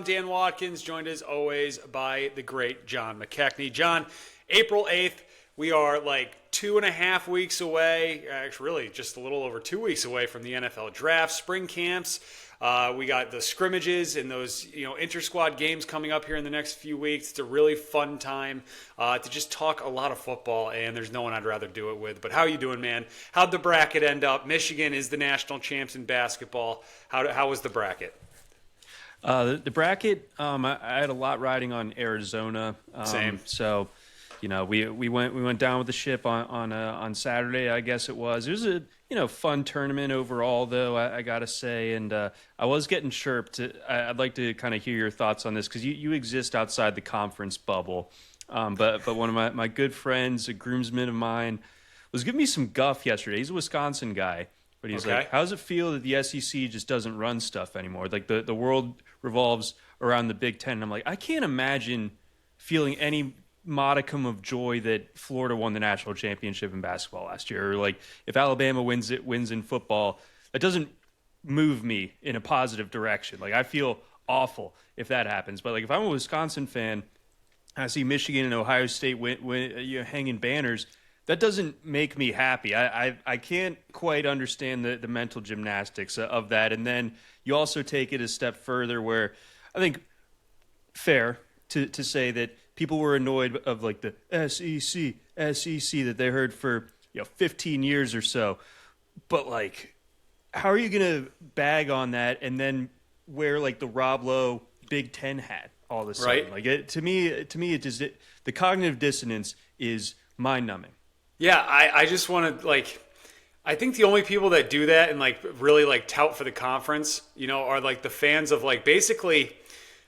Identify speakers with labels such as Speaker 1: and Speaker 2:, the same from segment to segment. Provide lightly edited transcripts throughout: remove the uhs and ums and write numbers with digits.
Speaker 1: Dan Watkins, joined as always by the great John McKechnie. John, April 8th, we are like 2.5 weeks away, actually really just a little over 2 weeks away from the NFL draft, spring camps. We got the scrimmages and those, inter-squad games coming up here in the next few weeks. It's a really fun time to just talk a lot of football, and there's no one I'd rather do it with. But how are you doing, man? How'd the bracket end up? Michigan is the national champs in basketball. How was the bracket?
Speaker 2: The bracket, I had a lot riding on Arizona.
Speaker 1: Same.
Speaker 2: So, we went down with the ship on Saturday, I guess it was. It was a fun tournament overall, though, I gotta say. And I was getting chirped. I'd like to kind of hear your thoughts on this because you exist outside the conference bubble. But one of my good friends, a groomsman of mine, was giving me some guff yesterday. He's a Wisconsin guy. But he's like, how does it feel that the SEC just doesn't run stuff anymore? Like the world revolves around the Big Ten. And I'm like, I can't imagine feeling any modicum of joy that Florida won the national championship in basketball last year. Or like if Alabama wins in football, that doesn't move me in a positive direction. Like I feel awful if that happens. But like if I'm a Wisconsin fan and I see Michigan and Ohio State hanging banners, that doesn't make me happy. I can't quite understand the mental gymnastics of that. And then you also take it a step further where I think fair to say that people were annoyed of like the SEC that they heard for 15 years or so. But like, how are you going to bag on that and then wear like the Rob Lowe Big Ten hat all of a sudden?
Speaker 1: Right.
Speaker 2: Like to me, the cognitive dissonance is mind numbing.
Speaker 1: Yeah, I just want to, I think the only people that do that and, really, tout for the conference, are, the fans of, basically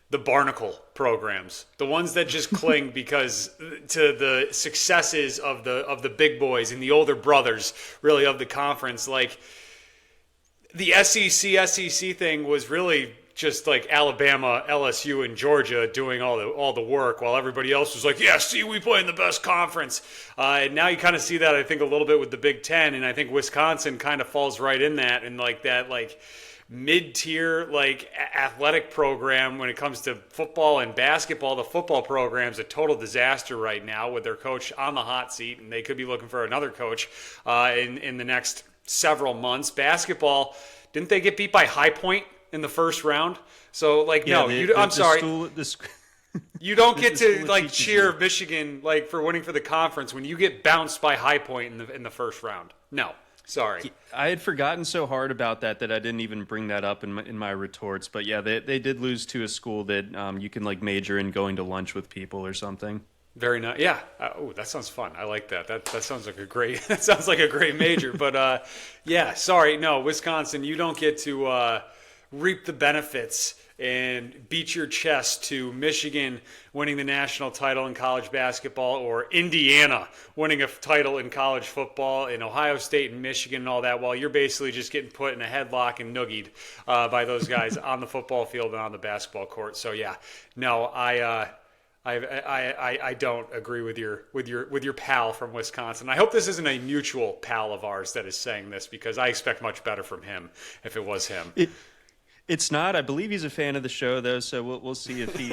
Speaker 1: the barnacle programs. The ones that just cling because to the successes of the big boys and the older brothers, really, of the conference. Like, the SEC thing was really just like Alabama, LSU, and Georgia doing all the work while everybody else was like, yeah, see, we play in the best conference. And now you kind of see that, I think, a little bit with the Big Ten, and I think Wisconsin kind of falls right in that, and that mid-tier athletic program when it comes to football and basketball. The football program's a total disaster right now with their coach on the hot seat, and they could be looking for another coach in the next several months. Basketball, didn't they get beat by High Point in the first round? So, I'm sorry. You don't get to, cheer Michigan, for winning for the conference when you get bounced by High Point in the first round. No, sorry.
Speaker 2: I had forgotten so hard about that I didn't even bring that up in my retorts. But, yeah, they did lose to a school that you can, major in going to lunch with people or something.
Speaker 1: Very nice. Yeah. That sounds fun. I like that. That sounds like a great. That sounds like a great major. But yeah. Sorry. No, Wisconsin. You don't get to reap the benefits and beat your chest to Michigan winning the national title in college basketball, or Indiana winning a title in college football, and Ohio State and Michigan and all that, while you're basically just getting put in a headlock and noogied by those guys on the football field and on the basketball court. So yeah. No. I don't agree with your pal from Wisconsin. I hope this isn't a mutual pal of ours that is saying this, because I expect much better from him if it was him.
Speaker 2: It's not. I believe he's a fan of the show, though, so we'll see if he,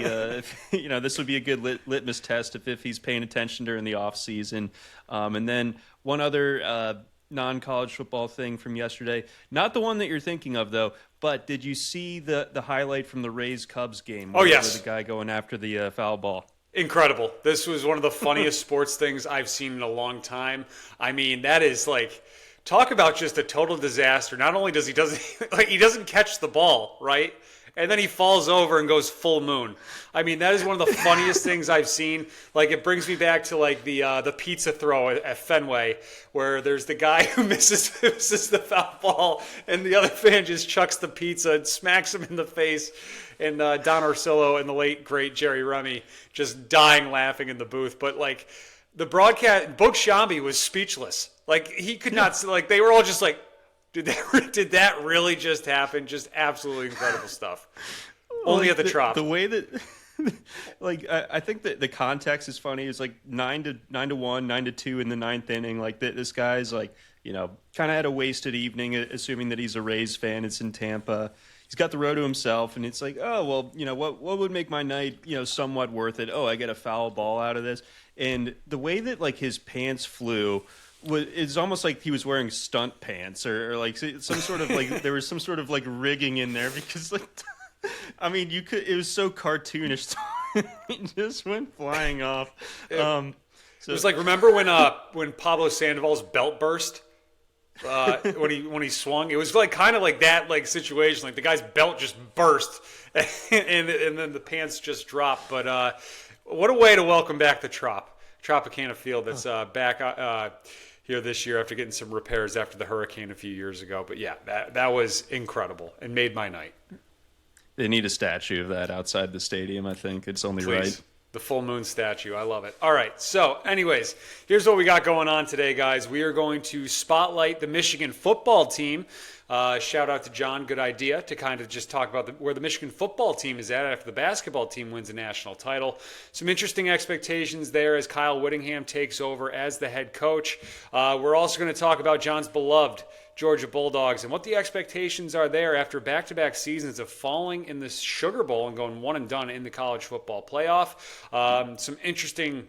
Speaker 2: this would be a good litmus test if he's paying attention during the off season. And then one other non-college football thing from yesterday, not the one that you're thinking of, though. But did you see the highlight from the Rays-Cubs game?
Speaker 1: Oh, yes.
Speaker 2: Where the guy going after the foul ball.
Speaker 1: Incredible. This was one of the funniest sports things I've seen in a long time. I mean, that is talk about just a total disaster. Not only does he doesn't catch the ball, right? And then he falls over and goes full moon. I mean, that is one of the funniest things I've seen. It brings me back to the pizza throw at Fenway, where there's the guy who misses the foul ball, and the other fan just chucks the pizza and smacks him in the face. And Don Orsillo and the late great Jerry Remy just dying laughing in the booth. But the broadcast, Boog Sciambi was speechless. He could not. They were all just like, Did that really just happen? Just absolutely incredible stuff. Only at the Trop.
Speaker 2: The way that, I think that the context is funny. It's 9-1, 9-2 in the ninth inning. This guy's kind of had a wasted evening, assuming that he's a Rays fan. It's in Tampa. he's got the row to himself, and it's like, oh well, what would make my night somewhat worth it? Oh, I get a foul ball out of this, and the way that like his pants flew. It's almost like he was wearing stunt pants or like some sort of like there was some sort of like rigging in there because like I mean it was so cartoonish. It just went flying off.
Speaker 1: It was like, remember when Pablo Sandoval's belt burst when he swung? It was like kind of like that like situation. Like the guy's belt just burst and then the pants just dropped. But what a way to welcome back the Tropicana Field that's back here this year after getting some repairs after the hurricane a few years ago. But yeah, that was incredible and made my night.
Speaker 2: They need a statue of that outside the stadium, I think. It's only right.
Speaker 1: The full moon statue. I love it. All right. So anyways, here's what we got going on today, guys. We are going to spotlight the Michigan football team. Shout out to John. Good idea to kind of just talk about where the Michigan football team is at after the basketball team wins a national title. Some interesting expectations there as Kyle Whittingham takes over as the head coach. We're also going to talk about John's beloved Georgia Bulldogs and what the expectations are there after back-to-back seasons of falling in the Sugar Bowl and going one and done in the college football playoff. Some interesting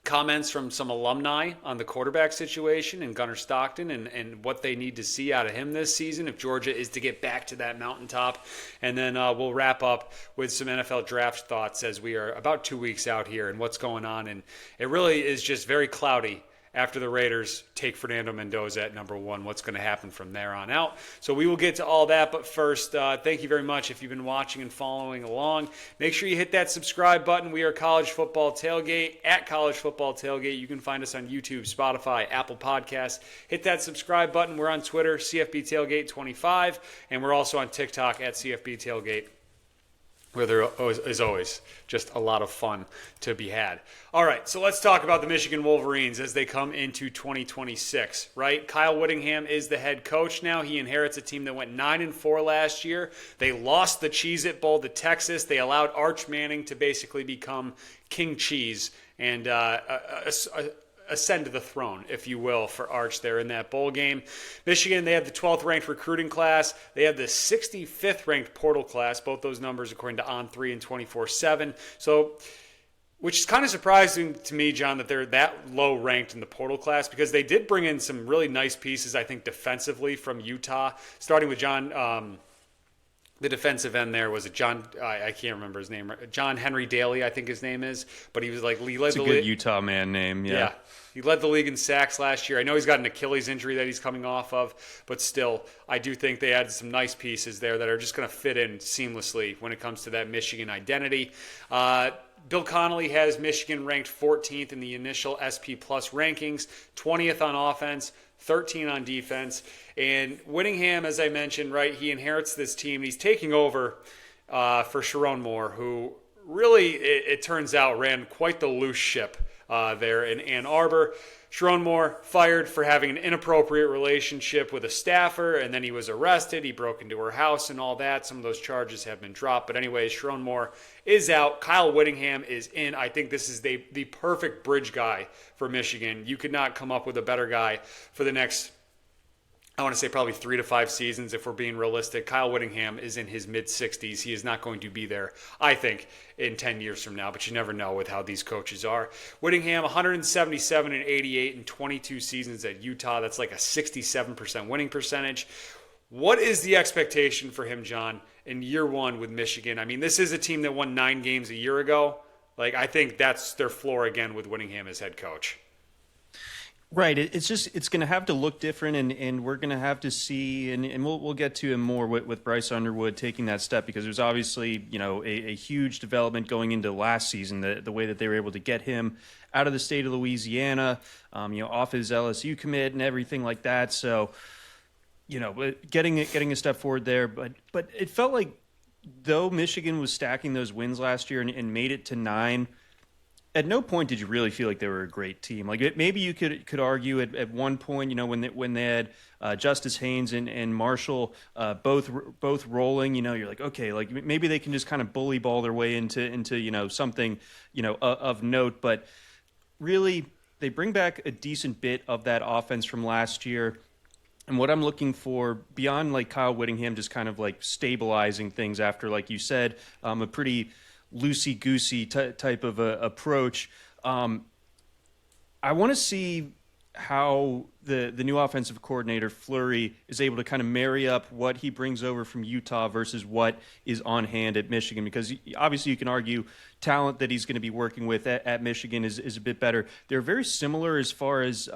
Speaker 1: comments from some alumni on the quarterback situation and Gunner Stockton and what they need to see out of him this season if Georgia is to get back to that mountaintop. And then we'll wrap up with some NFL draft thoughts as we are about 2 weeks out here and what's going on. And it really is just very cloudy after the Raiders take Fernando Mendoza at number 1, what's going to happen from there on out. So we will get to all that, but first, thank you very much if you've been watching and following along. Make sure you hit that subscribe button. We are College Football Tailgate, at College Football Tailgate. You can find us on YouTube, Spotify, Apple Podcasts. Hit that subscribe button. We're on Twitter, CFB Tailgate 25, and we're also on TikTok at CFB Tailgate, where there is always just a lot of fun to be had. All right, so let's talk about the Michigan Wolverines as they come into 2026, right? Kyle Whittingham is the head coach now. He inherits a team that went 9-4 last year. They lost the Cheez-It Bowl to Texas. They allowed Arch Manning to basically become King Cheese and ascend to the throne, if you will, for Arch there in that bowl game. Michigan, they have the 12th ranked recruiting class. They have the 65th ranked portal class, both those numbers according to On3 and 24/7. So, which is kind of surprising to me, John, that they're that low ranked in the portal class because they did bring in some really nice pieces, I think, defensively from Utah, starting with John. The defensive end there was John. I can't remember his name. John Henry Daly, I think his name is. But he was like he led
Speaker 2: it's a good Utah man name. Yeah,
Speaker 1: he led the league in sacks last year. I know he's got an Achilles injury that he's coming off of, but still, I do think they added some nice pieces there that are just going to fit in seamlessly when it comes to that Michigan identity. Bill Connolly has Michigan ranked 14th in the initial SP Plus rankings, 20th on offense, 13 on defense. And Whittingham, as I mentioned, right, he inherits this team. He's taking over for Sharon Moore, who really, it turns out, ran quite the loose ship there in Ann Arbor. Sharon Moore fired for having an inappropriate relationship with a staffer, and then he was arrested. He broke into her house and all that. Some of those charges have been dropped. But anyways, Sharon Moore is out. Kyle Whittingham is in. I think this is the perfect bridge guy for Michigan. You could not come up with a better guy for the next, I want to say probably 3 to 5 seasons if we're being realistic. Kyle Whittingham is in his mid-60s. He is not going to be there, I think, in 10 years from now, but you never know with how these coaches are. Whittingham, 177 and 88 in 22 seasons at Utah. That's like a 67% winning percentage. What is the expectation for him, John, in year one with Michigan? I mean, this is a team that won 9 games a year ago. Like, I think that's their floor again with Whittingham as head coach.
Speaker 2: Right. It's going to have to look different, and we're going to have to see, and we'll get to him more with Bryce Underwood taking that step, because there's obviously, a huge development going into last season, the way that they were able to get him out of the state of Louisiana, off his LSU commit and everything like that. So, getting a step forward there, but it felt like though Michigan was stacking those wins last year and made it to 9, at no point did you really feel like they were a great team. Like maybe you could argue at one point, when they had Justice Haynes and Marshall both rolling, you're like, okay, like maybe they can just kind of bully ball their way into something of note. But really, they bring back a decent bit of that offense from last year. And what I'm looking for beyond like Kyle Whittingham just kind of like stabilizing things after, like you said, a pretty loosey goosey type of approach. I want to see how the new offensive coordinator Fleury is able to kind of marry up what he brings over from Utah versus what is on hand at Michigan, because obviously you can argue talent that he's going to be working with at Michigan is a bit better. They're very similar as far as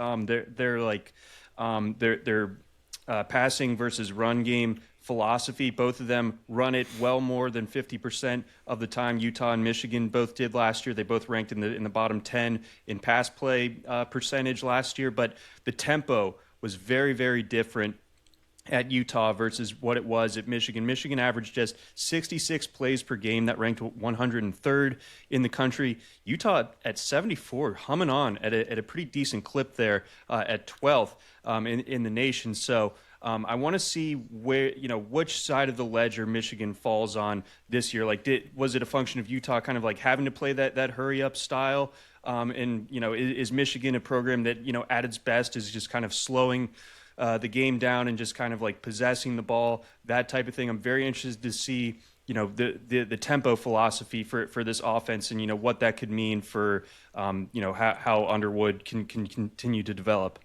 Speaker 2: their passing versus run game philosophy. Both of them run it well more than 50% of the time. Utah and Michigan both did last year. They both ranked in the bottom 10 in pass play percentage last year, but the tempo was very, very different at Utah versus what it was at Michigan. Michigan averaged just 66 plays per game. That ranked 103rd in the country. Utah at 74, humming on at a pretty decent clip there at 12th in the nation. So I want to see where, which side of the ledger Michigan falls on this year. Like, was it a function of Utah kind of like having to play that hurry up style? Is Michigan a program that, at its best is just kind of slowing the game down and just kind of like possessing the ball, that type of thing? I'm very interested to see, the tempo philosophy for this offense and, what that could mean for, how Underwood can continue to develop.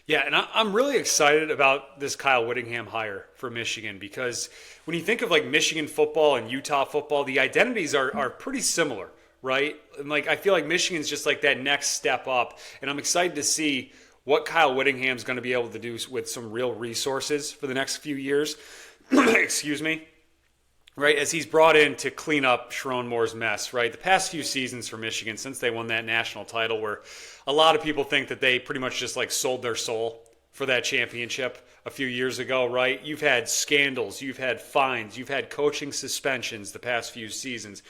Speaker 1: Yeah, and I'm really excited about this Kyle Whittingham hire for Michigan, because when you think of like Michigan football and Utah football, the identities are pretty similar, right? And like I feel like Michigan's just like that next step up, and I'm excited to see what Kyle Whittingham's going to be able to do with some real resources for the next few years. Excuse me. Right, as he's brought in to clean up Sharon Moore's mess, right? The past few seasons for Michigan, since they won that national title, where a lot of people think that they pretty much just like sold their soul for that championship a few years ago, right? You've had scandals, you've had fines, you've had coaching suspensions the past few seasons.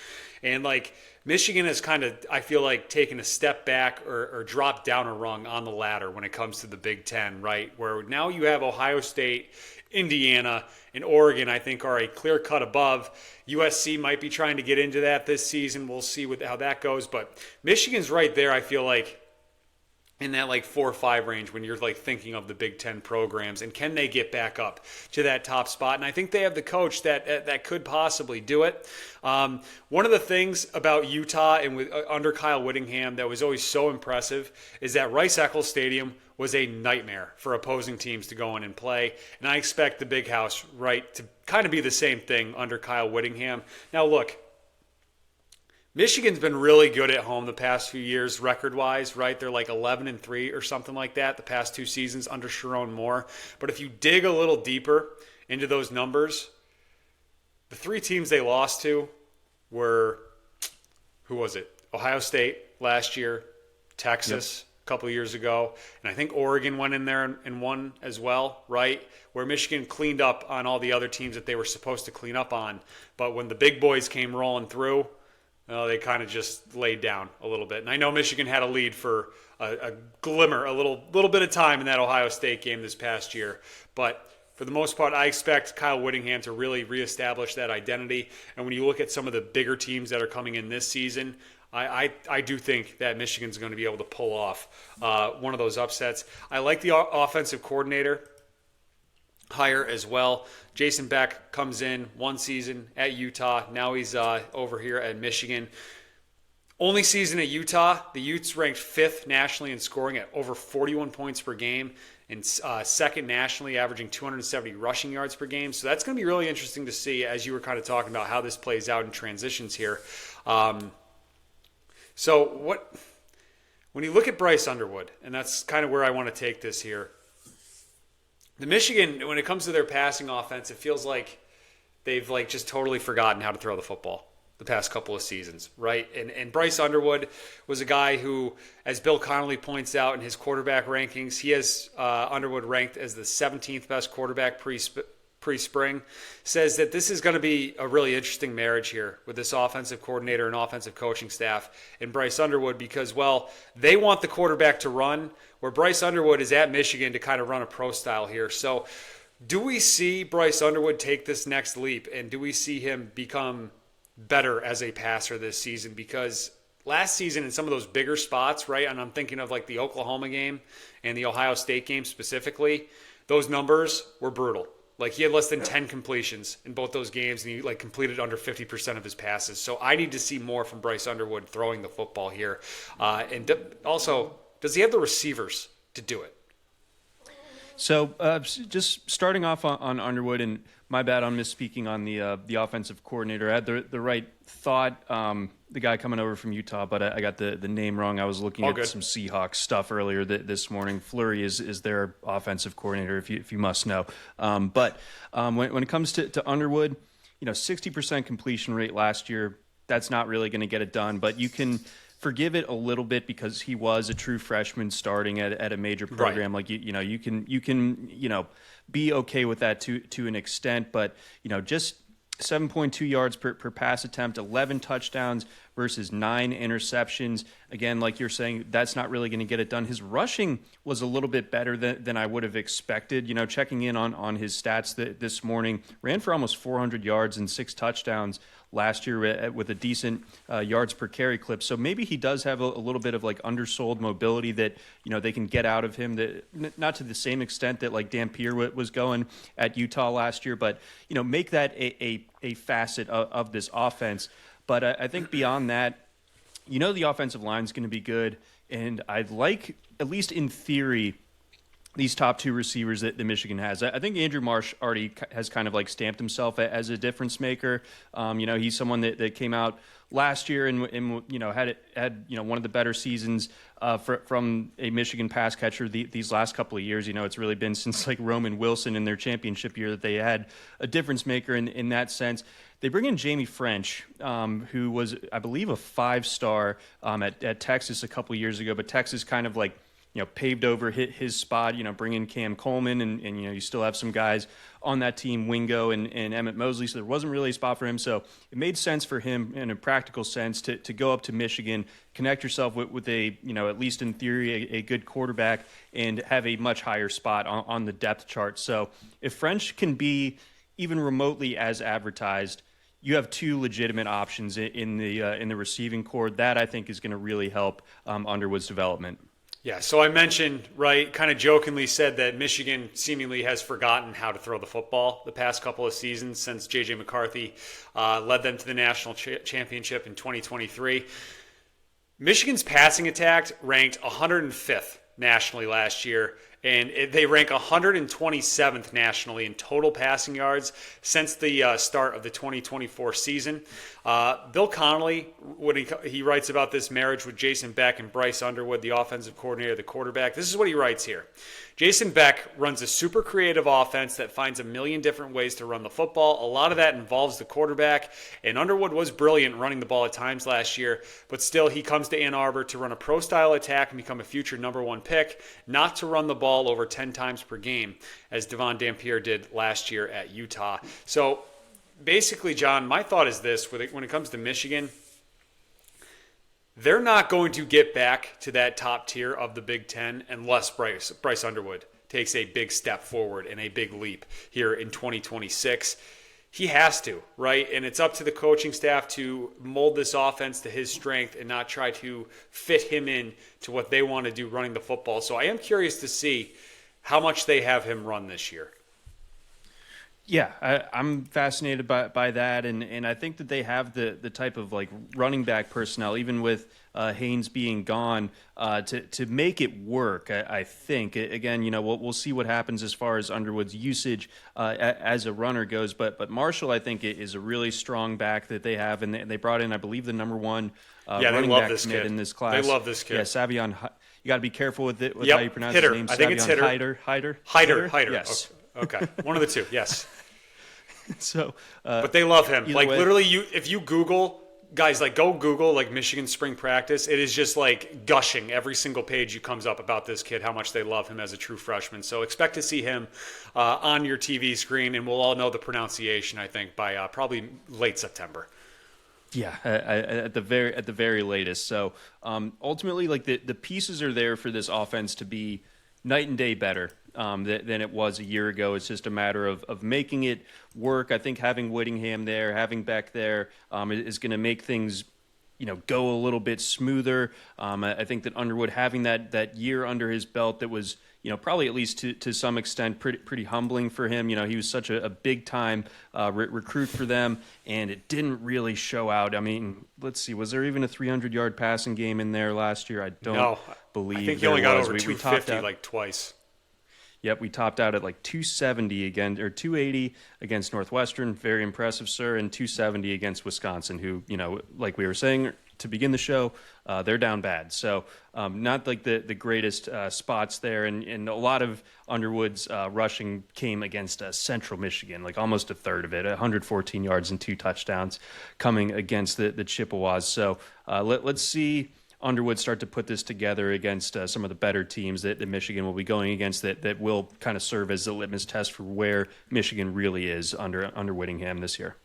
Speaker 1: And like Michigan has kind of, I feel like, taken a step back or dropped down a rung on the ladder when it comes to the Big Ten, right? Where now you have Ohio State, Indiana, and Oregon, I think, are a clear cut above. USC might be trying to get into that this season. We'll see how that goes. But Michigan's right there, I feel like, in that like 4 or 5 range when you're like thinking of the Big Ten programs, and can they get back up to that top spot? And I think they have the coach that could possibly do it. One of the things about Utah and under Kyle Whittingham that was always so impressive is that Rice-Eccles Stadium was a nightmare for opposing teams to go in and play. And I expect the Big House, right, to kind of be the same thing under Kyle Whittingham. Now, look, Michigan's been really good at home the past few years, record-wise, right? They're like 11-3 or something like that the past 2 seasons under Sharon Moore. But if you dig a little deeper into those numbers, the 3 teams they lost to were, who was it? Ohio State last year, Texas a couple of years ago, and I think Oregon went in there and won as well, right? Where Michigan cleaned up on all the other teams that they were supposed to clean up on. But when the big boys came rolling through, they kind of just laid down a little bit. And I know Michigan had a lead for a glimmer, a little bit of time in that Ohio State game this past year. But for the most part, I expect Kyle Whittingham to really reestablish that identity. And when you look at some of the bigger teams that are coming in this season, I do think that Michigan's going to be able to pull off one of those upsets. I like the offensive coordinator hire as well. Jason Beck comes in 1 season at Utah. Now he's over here at Michigan. Only season at Utah, the Utes ranked 5th nationally in scoring at over 41 points per game, and 2nd nationally, averaging 270 rushing yards per game. So that's going to be really interesting to see, as you were kind of talking about how this plays out in transitions here. When you look at Bryce Underwood, and that's kind of where I want to take this here, the Michigan, when it comes to their passing offense, it feels like they've like just totally forgotten how to throw the football the past couple of seasons, right? And Bryce Underwood was a guy who, as Bill Connolly points out in his quarterback rankings, he has Underwood ranked as the 17th best quarterback pre-spring, says that this is going to be a really interesting marriage here with this offensive coordinator and offensive coaching staff and Bryce Underwood, because, well, they want the quarterback to run, where Bryce Underwood is at Michigan to kind of run a pro style here. So do we see Bryce Underwood take this next leap, and do we see him become better as a passer this season? Because last season in some of those bigger spots, right, and I'm thinking of like the Oklahoma game and the Ohio State game specifically, those numbers were brutal. Like, he had less than 10 completions in both those games, and he like completed under 50% of his passes. So I need to see more from Bryce Underwood throwing the football here. Also, does he have the receivers to do it?
Speaker 2: So just starting off on Underwood, and my bad on misspeaking on the offensive coordinator. I had the right thought, the guy coming over from Utah, but I got the name wrong. I was looking at some Seahawks stuff earlier this morning. Fleury is their offensive coordinator, if you must know. But when it comes to Underwood, 60% completion rate last year, that's not really going to get it done, but you can forgive it a little bit because he was a true freshman starting at a major program. Right. Like you can be okay with that to an extent, but just 7.2 yards per pass attempt, 11 touchdowns versus 9 interceptions. Again, like you're saying, that's not really going to get it done. His rushing was a little bit better than I would have expected. Checking in on his stats this morning, ran for almost 400 yards and 6 touchdowns last year with a decent yards per carry clip. So maybe he does have a little bit of like undersold mobility that, they can get out of him, that not to the same extent that like Dampier was going at Utah last year, but, make that a facet of this offense. But I think beyond that, the offensive line is going to be good. And I'd like, at least in theory, these top 2 receivers that Michigan has. I think Andrew Marsh already has kind of like stamped himself as a difference maker. He's someone that came out last year and had one of the better seasons from a Michigan pass catcher these last couple of years. It's really been since like Roman Wilson in their championship year that they had a difference maker in that sense. They bring in Jamie French, who was, I believe, a 5-star at Texas a couple of years ago, but Texas kind of like paved over his spot, bring in Cam Coleman, and you still have some guys on that team, Wingo and Emmett Mosley, so there wasn't really a spot for him. So it made sense for him in a practical sense to go up to Michigan, connect yourself with a, at least in theory, a good quarterback, and have a much higher spot on the depth chart. So if French can be even remotely as advertised, you have 2 legitimate options in the receiving corps. That I think is going to really help Underwood's development.
Speaker 1: Yeah, so I mentioned, right, kind of jokingly said that Michigan seemingly has forgotten how to throw the football the past couple of seasons since J.J. McCarthy led them to the national championship in 2023. Michigan's passing attack ranked 105th nationally last year, and they rank 127th nationally in total passing yards since the start of the 2024 season. Bill Connolly, when he writes about this marriage with Jason Beck and Bryce Underwood, the offensive coordinator, the quarterback, this is what he writes here. Jason Beck runs a super creative offense that finds a million different ways to run the football. A lot of that involves the quarterback, and Underwood was brilliant running the ball at times last year, but still he comes to Ann Arbor to run a pro-style attack and become a future number 1 pick, not to run the ball over 10 times per game, as Devon Dampier did last year at Utah. So basically, John, my thought is this, when it comes to Michigan, they're not going to get back to that top tier of the Big Ten unless Bryce Underwood takes a big step forward and a big leap here in 2026. He has to, right? And it's up to the coaching staff to mold this offense to his strength and not try to fit him in to what they want to do running the football. So I am curious to see how much they have him run this year.
Speaker 2: Yeah, I'm fascinated by that, and I think that they have the type of like running back personnel, even with Haynes being gone, to make it work. I think again, we'll see what happens as far as Underwood's usage as a runner goes, but Marshall, I think, is a really strong back that they have, and they brought in, I believe, the number 1 running back commit in this class.
Speaker 1: They love this kid.
Speaker 2: Yeah, Savion. You got to be careful with how you pronounce
Speaker 1: Hitter.
Speaker 2: his name.
Speaker 1: I think it's Hitter.
Speaker 2: Hider.
Speaker 1: Yes. Okay. One of the 2. Yes.
Speaker 2: So,
Speaker 1: but they love him. Like
Speaker 2: way.
Speaker 1: literally, if you Google, guys, like go Google like Michigan spring practice, it is just like gushing. Every single page you comes up about this kid, how much they love him as a true freshman. So expect to see him on your TV screen, and we'll all know the pronunciation, I think, by probably late September.
Speaker 2: Yeah, at the very latest. So ultimately, like the pieces are there for this offense to be night and day better than it was a year ago. It's just a matter of making it work. I think having Whittingham there, having Beck there, is going to make things go a little bit smoother. I think that Underwood having that year under his belt that was probably at least to some extent pretty humbling for him. He was such a big time recruit for them, and it didn't really show out. I mean, let's see, was there even a 300-yard passing game in there last year? I don't believe.
Speaker 1: I think he only got over
Speaker 2: we
Speaker 1: 250 like twice.
Speaker 2: Yep, we topped out at like 270 again, or 280 against Northwestern. Very impressive, sir. And 270 against Wisconsin, who, like we were saying to begin the show, they're down bad. So not like the greatest spots there. And a lot of Underwood's rushing came against Central Michigan, like almost a third of it, 114 yards and 2 touchdowns coming against the Chippewas. So let's see Underwood start to put this together against some of the better teams that Michigan will be going against that will kind of serve as a litmus test for where Michigan really is under Whittingham this year.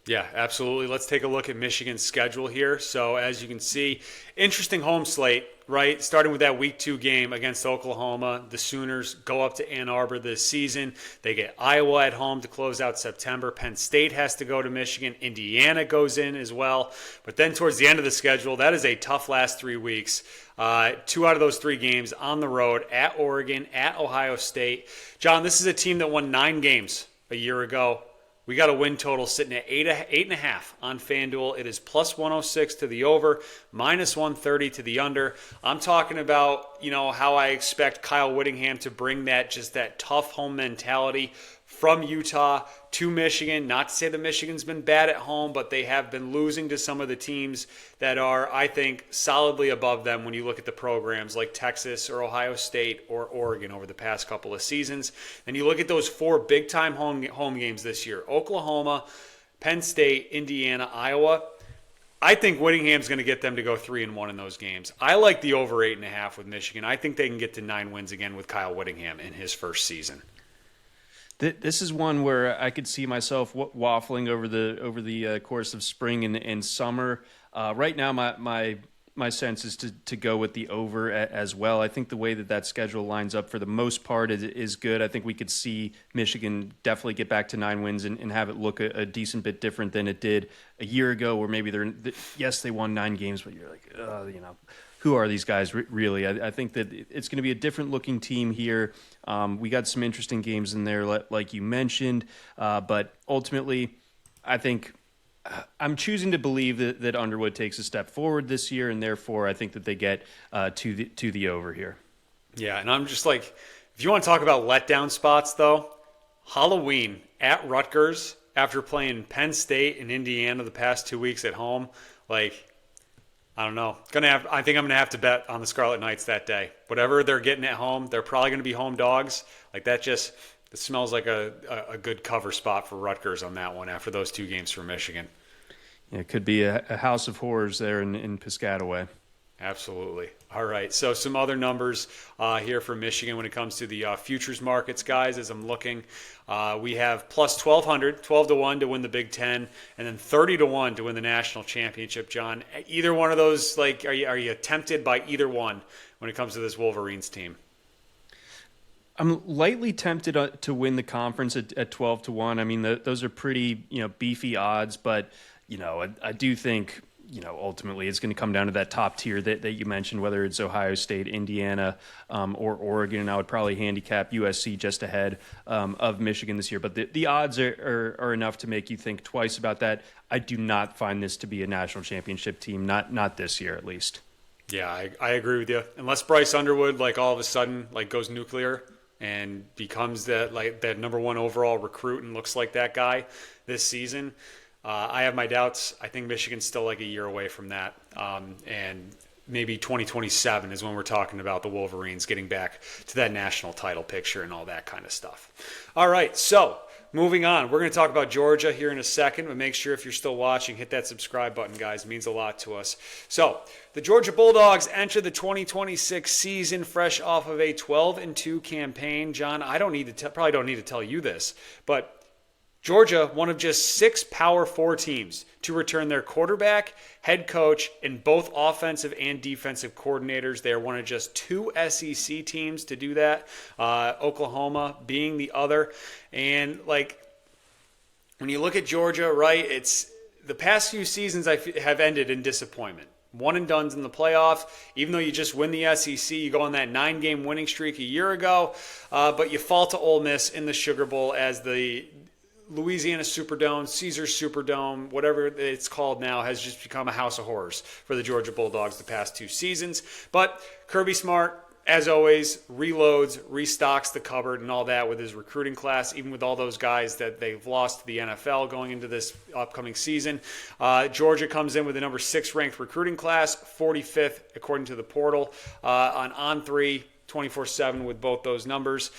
Speaker 1: Yeah, absolutely. Let's take a look at Michigan's schedule here. So as you can see, interesting home slate, right? Starting with that week 2 game against Oklahoma. The Sooners go up to Ann Arbor this season. They get Iowa at home to close out September. Penn State has to go to Michigan. Indiana goes in as well. But then towards the end of the schedule, that is a tough last 3 weeks. 2 out of those 3 games on the road at Oregon, at Ohio State. John, this is a team that won 9 games a year ago. We got a win total sitting at 8.5 on FanDuel. It is plus 106 to the over, minus 130 to the under. I'm talking about, how I expect Kyle Whittingham to bring that tough home mentality from Utah to Michigan. Not to say that Michigan's been bad at home, but they have been losing to some of the teams that are, I think, solidly above them when you look at the programs like Texas or Ohio State or Oregon over the past couple of seasons. And you look at those 4 big-time home games this year: Oklahoma, Penn State, Indiana, Iowa. I think Whittingham's going to get them to go 3-1 in those games. I like the over 8.5 with Michigan. I think they can get to 9 wins again with Kyle Whittingham in his first season.
Speaker 2: This is one where I could see myself waffling over the course of spring and summer. Right now, my sense is to go with the over as well. I think the way that schedule lines up for the most part is good. I think we could see Michigan definitely get back to 9 wins and have it look a decent bit different than it did a year ago, where maybe they won 9 games, but you're like, who are these guys really? I think that it's going to be a different looking team here. We got some interesting games in there, like you mentioned, but ultimately, I think I'm choosing to believe that Underwood takes a step forward this year, and therefore I think that they get to the over here.
Speaker 1: Yeah, and I'm just like, if you want to talk about letdown spots, though, Halloween at Rutgers after playing Penn State and Indiana the past 2 weeks at home, like, I don't know. I think I'm going to have to bet on the Scarlet Knights that day. Whatever they're getting at home, they're probably going to be home dogs. Like that it smells like a good cover spot for Rutgers on that one after those 2 games for Michigan.
Speaker 2: Yeah, it could be a house of horrors there in Piscataway.
Speaker 1: Absolutely. All right. So some other numbers here for Michigan when it comes to the futures markets, guys, as I'm looking. We have plus 1,200, 12-1 to win the Big Ten, and then 30-1 to win the national championship, John. Either one of those, like, are you tempted by either one when it comes to this Wolverines team?
Speaker 2: I'm lightly tempted to win the conference at 12-1. I mean, those are pretty, beefy odds, but, I do think, ultimately it's going to come down to that top tier that you mentioned, whether it's Ohio State, Indiana, or Oregon. And I would probably handicap USC just ahead of Michigan this year. But the odds are enough to make you think twice about that. I do not find this to be a national championship team, not this year at least.
Speaker 1: Yeah, I agree with you. Unless Bryce Underwood, all of a sudden, goes nuclear and becomes that number 1 overall recruit and looks like that guy this season, I have my doubts. I think Michigan's still a year away from that. And maybe 2027 is when we're talking about the Wolverines getting back to that national title picture and all that kind of stuff. All right, so moving on. We're going to talk about Georgia here in a second, but make sure if you're still watching, hit that subscribe button, guys. It means a lot to us. So the Georgia Bulldogs enter the 2026 season fresh off of a 12-2 campaign. John, I probably don't need to tell you this, but Georgia, one of just 6 Power 4 teams to return their quarterback, head coach, and both offensive and defensive coordinators. They are one of just 2 SEC teams to do that, Oklahoma being the other. And, when you look at Georgia, right, the past few seasons have ended in disappointment. One and done's in the playoffs. Even though you just win the SEC, you go on that 9-game winning streak a year ago, but you fall to Ole Miss in the Sugar Bowl as the Louisiana Superdome, Caesars Superdome, whatever it's called now, has just become a house of horrors for the Georgia Bulldogs the past 2 seasons. But Kirby Smart, as always, reloads, restocks the cupboard and all that with his recruiting class, even with all those guys that they've lost to the NFL going into this upcoming season. Georgia comes in with the number 6 ranked recruiting class, 45th according to the portal, on 3, 24/7 with both those numbers.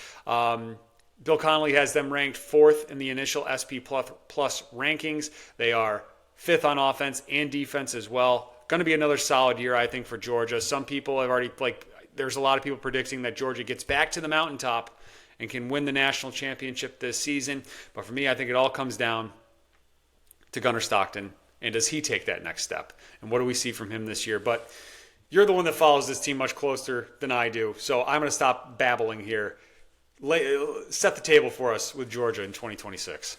Speaker 1: Bill Connolly has them ranked 4th in the initial SP plus rankings. They are 5th on offense and defense as well. Going to be another solid year, I think, for Georgia. Some people have already, there's a lot of people predicting that Georgia gets back to the mountaintop and can win the national championship this season. But for me, I think it all comes down to Gunner Stockton. And does he take that next step? And what do we see from him this year? But you're the one that follows this team much closer than I do. So I'm going to stop babbling here. Set the table for us with Georgia in 2026.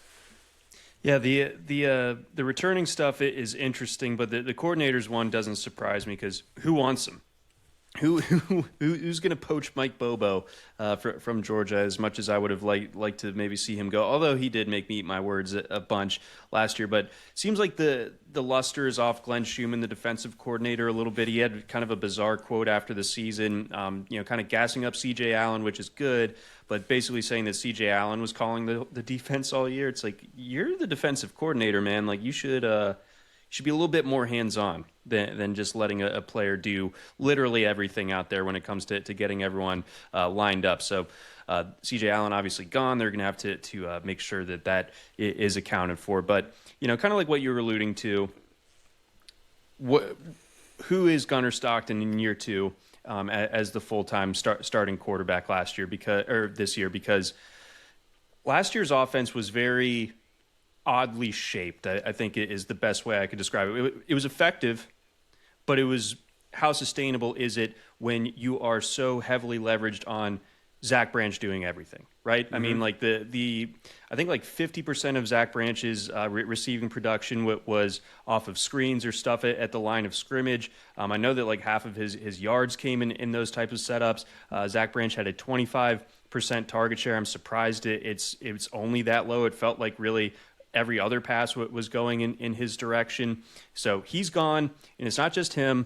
Speaker 2: Yeah, the returning stuff is interesting, but the coordinators one doesn't surprise me because who wants them? Who's going to poach Mike Bobo from Georgia as much as I would have liked to maybe see him go? Although he did make me eat my words a bunch last year, but seems like the luster is off Glenn Schumann, the defensive coordinator, a little bit. He had kind of a bizarre quote after the season, kind of gassing up C.J. Allen, which is good, but basically saying that C.J. Allen was calling the defense all year. It's like, you're the defensive coordinator, man. Like, you should be a little bit more hands-on than just letting a player do literally everything out there when it comes to getting everyone lined up. So C.J. Allen obviously gone. They're going to have to make sure that is accounted for. But, kind of like what you were alluding to, who is Gunner Stockton in year 2 as the full-time starting quarterback this year? Because last year's offense was very oddly shaped, I think is the best way I could describe it. It was effective, but it was, how sustainable is it when you are so heavily leveraged on Zach Branch doing everything, right? Mm-hmm. I mean, like I think like 50% of Zach Branch's receiving production was off of screens or stuff at the line of scrimmage. I know that like half of his yards came in those types of setups. Zach Branch had a 25% target share. I'm surprised it's only that low. It felt like really every other pass was going in his direction. So he's gone, and it's not just him.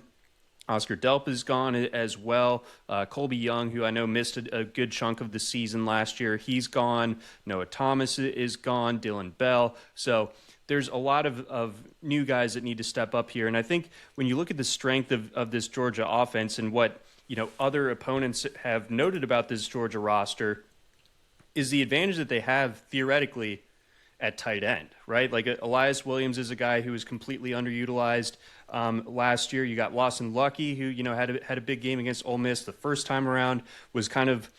Speaker 2: Oscar Delp is gone as well. Colby Young, who I know missed a good chunk of the season last year, he's gone. Noah Thomas is gone. Dylan Bell. So there's a lot of new guys that need to step up here. And I think when you look at the strength of this Georgia offense and what other opponents have noted about this Georgia roster is the advantage that they have theoretically at tight end, right? Like Elias Williams is a guy who was completely underutilized last year. You got Lawson Lucky, who had a big game against Ole Miss the first time around, was kind of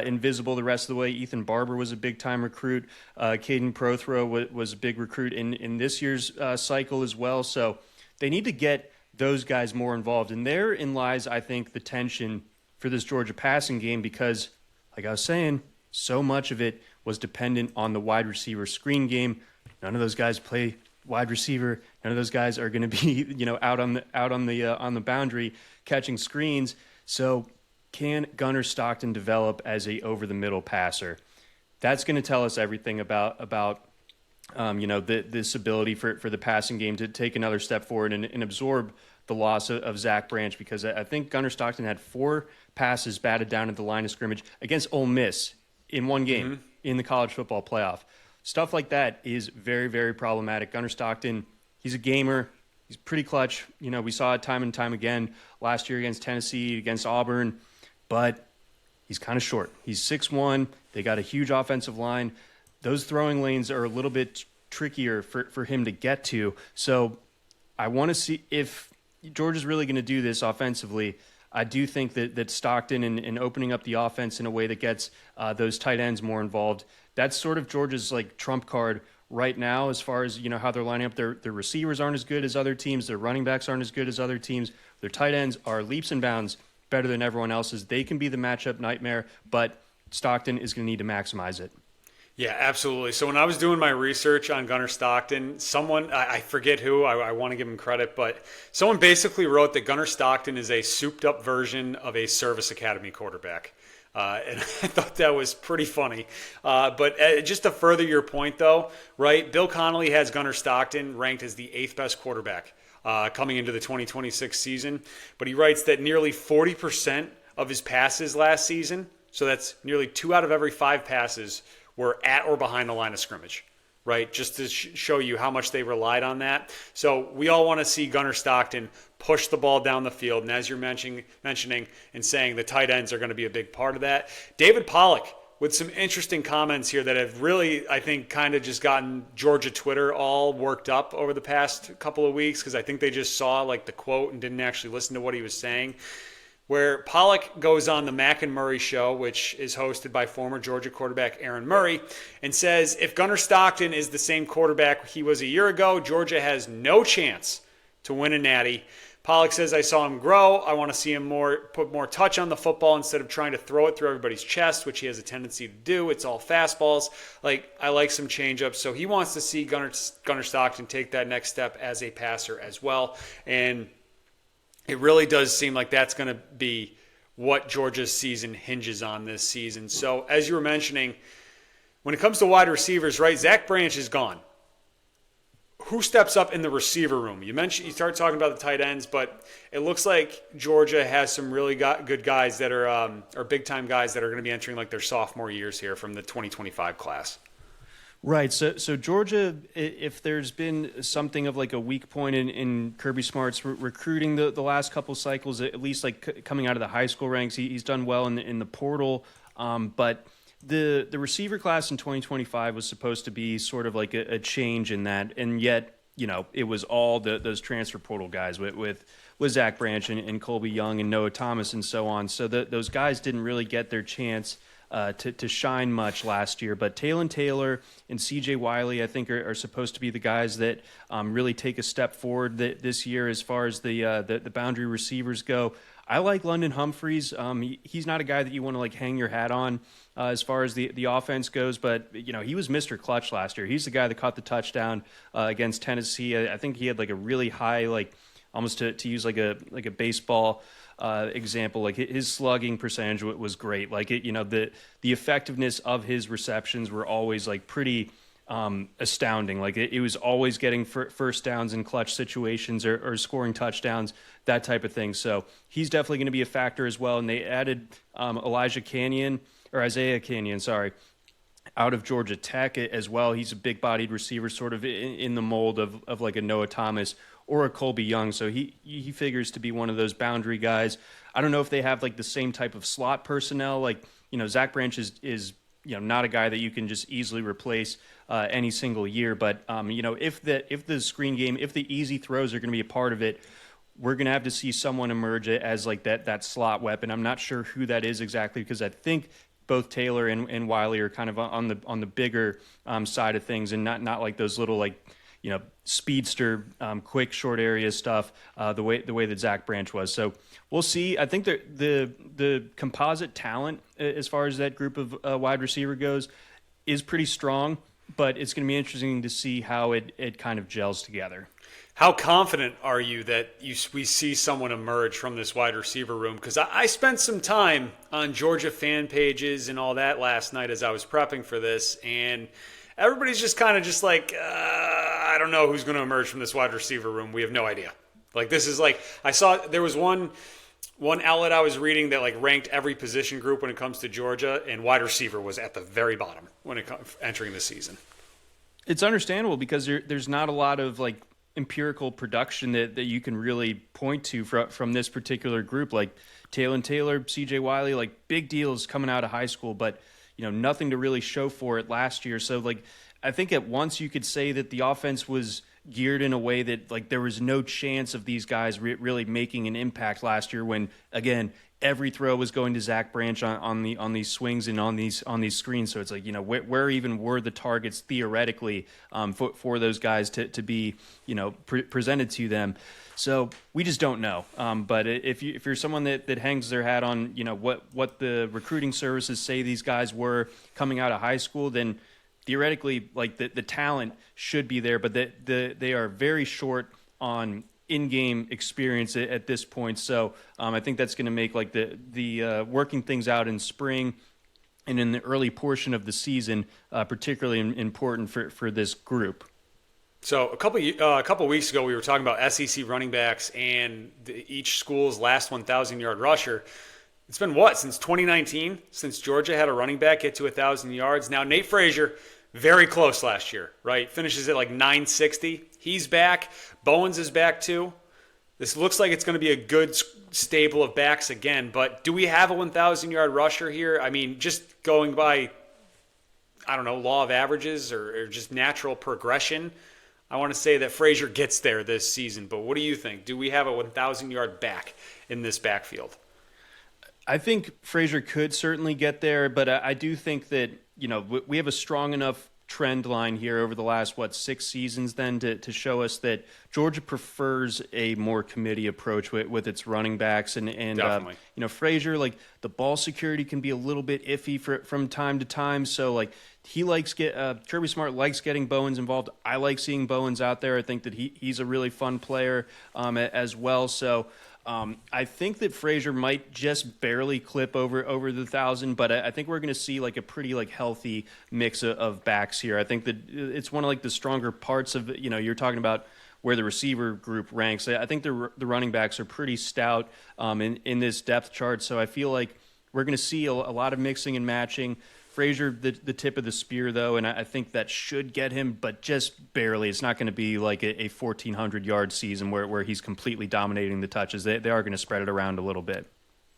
Speaker 2: invisible the rest of the way. Ethan Barber was a big time recruit. Caden Prothro was a big recruit in this year's cycle as well. So they need to get those guys more involved, and therein lies, I think, the tension for this Georgia passing game because, like I was saying, so much of it was dependent on the wide receiver screen game. None of those guys play wide receiver. None of those guys are going to be, out on the boundary catching screens. So, can Gunner Stockton develop as a over the middle passer? That's going to tell us everything about this ability for the passing game to take another step forward and absorb the loss of Zach Branch, because I think Gunner Stockton had 4 passes batted down at the line of scrimmage against Ole Miss in one game in the college football playoff. Stuff like that is very, very problematic. Gunner Stockton, he's a gamer. He's pretty clutch. We saw it time and time again last year against Tennessee, against Auburn, but he's kind of short. He's 6'1". They got a huge offensive line. Those throwing lanes are a little bit trickier for him to get to. So I want to see if Georgia's really going to do this offensively. I do think that Stockton and opening up the offense in a way that gets those tight ends more involved, that's sort of Georgia's like trump card right now as far as how they're lining up. Their receivers aren't as good as other teams. Their running backs aren't as good as other teams. Their tight ends are leaps and bounds better than everyone else's. They can be the matchup nightmare, but Stockton is going to need to maximize it.
Speaker 1: Yeah, absolutely. So when I was doing my research on Gunner Stockton, someone, I forget who, I want to give him credit, but someone basically wrote that Gunner Stockton is a souped up version of a service academy quarterback. And I thought that was pretty funny. But just to further your point, though, right, Bill Connolly has Gunner Stockton ranked as the eighth best quarterback coming into the 2026 season. But he writes that nearly 40% of his passes last season, so that's nearly 2 out of every 5 passes, were at or behind the line of scrimmage, right? Just to show you how much they relied on that. So we all want to see Gunner Stockton push the ball down the field. And as you're mentioning and saying, the tight ends are going to be a big part of that. David Pollock with some interesting comments here that have really, I think, kind of just gotten Georgia Twitter all worked up over the past couple of weeks, because I think they just saw like the quote and didn't actually listen to what he was saying. Where Pollock goes on the Mac and Murray show, which is hosted by former Georgia quarterback Aaron Murray, and says if Gunner Stockton is the same quarterback he was a year ago, Georgia has no chance to win a Natty. Pollock says, I saw him grow. I want to see him put more touch on the football instead of trying to throw it through everybody's chest, which he has a tendency to do. It's all fastballs. I like some changeups. So he wants to see Gunner Stockton take that next step as a passer as well. And it really does seem like that's going to be what Georgia's season hinges on this season. So as you were mentioning, when it comes to wide receivers, right, Zach Branch is gone. Who steps up in the receiver room? You start talking about the tight ends, but it looks like Georgia has some really good guys that are big-time guys that are going to be entering like their sophomore years here from the 2025 class.
Speaker 2: Right. So Georgia, if there's been something of like a weak point in Kirby Smart's recruiting the last couple cycles, at least like coming out of the high school ranks, he's done well in the portal. But the receiver class in 2025 was supposed to be sort of like a change in that, and yet it was all those transfer portal guys with Zach Branch and Colby Young and Noah Thomas and so on. So those guys didn't really get their chance to shine much last year. But Talon Taylor and C.J. Wiley, I think, are supposed to be the guys that really take a step forward this year as far as the boundary receivers go. I like London Humphreys. He's not a guy that you want to like hang your hat on as far as the offense goes, but he was Mr. Clutch last year. He's the guy that caught the touchdown against Tennessee. I think he had like a really high, like almost to use like a baseball example, like his slugging percentage was great. Like the effectiveness of his receptions were always like pretty astounding. Like it was always getting first downs in clutch situations or scoring touchdowns, that type of thing. So he's definitely going to be a factor as well. And they added Isaiah Canyon, out of Georgia Tech as well. He's a big-bodied receiver, sort of in the mold of like a Noah Thomas or a Colby Young. So he figures to be one of those boundary guys. I don't know if they have like the same type of slot personnel. Like, Zach Branch is not a guy that you can just easily replace any single year. But, if the screen game, if the easy throws are going to be a part of it, we're going to have to see someone emerge as like that slot weapon. I'm not sure who that is exactly, because I think both Taylor and Wiley are kind of on the bigger side of things, and not like those little like speedster quick short area stuff the way that Zach Branch was. So we'll see. I think the composite talent as far as that group of wide receiver goes is pretty strong, but it's going to be interesting to see how it kind of gels together.
Speaker 1: How confident are you that we see someone emerge from this wide receiver room? Because I spent some time on Georgia fan pages and all that last night as I was prepping for this, and everybody's just kind of just like, I don't know who's going to emerge from this wide receiver room. We have no idea. Like, this is like, I saw there was one outlet I was reading that like ranked every position group when it comes to Georgia, and wide receiver was at the very bottom when it comes entering the season. It's
Speaker 2: understandable because there's not a lot of like empirical production that you can really point to from this particular group. Like Talon Taylor, C.J. Wiley, like big deals coming out of high school, but nothing to really show for it last year. So like I think at once you could say that the offense was geared in a way that like there was no chance of these guys really making an impact last year, when again every throw was going to Zach Branch on these swings and on these screens. So it's like, where even were the targets theoretically for those guys to be, presented to them. So we just don't know. But if you're someone that hangs their hat on, what the recruiting services say these guys were coming out of high school, then theoretically, like the talent should be there, but they are very short on in-game experience at this point. So I think that's going to make like the working things out in spring and in the early portion of the season particularly important for this group.
Speaker 1: So a couple weeks ago, we were talking about SEC running backs and each school's last 1,000-yard rusher. It's been since 2019, since Georgia had a running back get to 1,000 yards. Now Nate Frazier, very close last year, right? Finishes at like 960. He's back. Bowens is back too. This looks like it's going to be a good stable of backs again. But do we have a 1,000-yard rusher here? I mean, just going by, I don't know, law of averages or just natural progression, I want to say that Frazier gets there this season. But what do you think? Do we have a 1,000-yard back in this backfield?
Speaker 2: I think Frazier could certainly get there, but I do think that, we have a strong enough trend line here over the last 6 seasons then to show us that Georgia prefers a more committee approach with its running backs and Frazier, like the ball security can be a little bit iffy from time to time, so like he likes Kirby Smart likes getting Bowens involved. I like seeing Bowens out there. I think that he's a really fun player as well. So I think that Frazier might just barely clip over the 1,000, but I think we're going to see like a pretty like healthy mix of backs here. I think that it's one of like the stronger parts of you're talking about where the receiver group ranks. I think the running backs are pretty stout in this depth chart, so I feel like we're going to see a lot of mixing and matching. Frazier, the tip of the spear, though, and I think that should get him, but just barely. It's not going to be like a 1,400-yard season where he's completely dominating the touches. They are going to spread it around a little bit.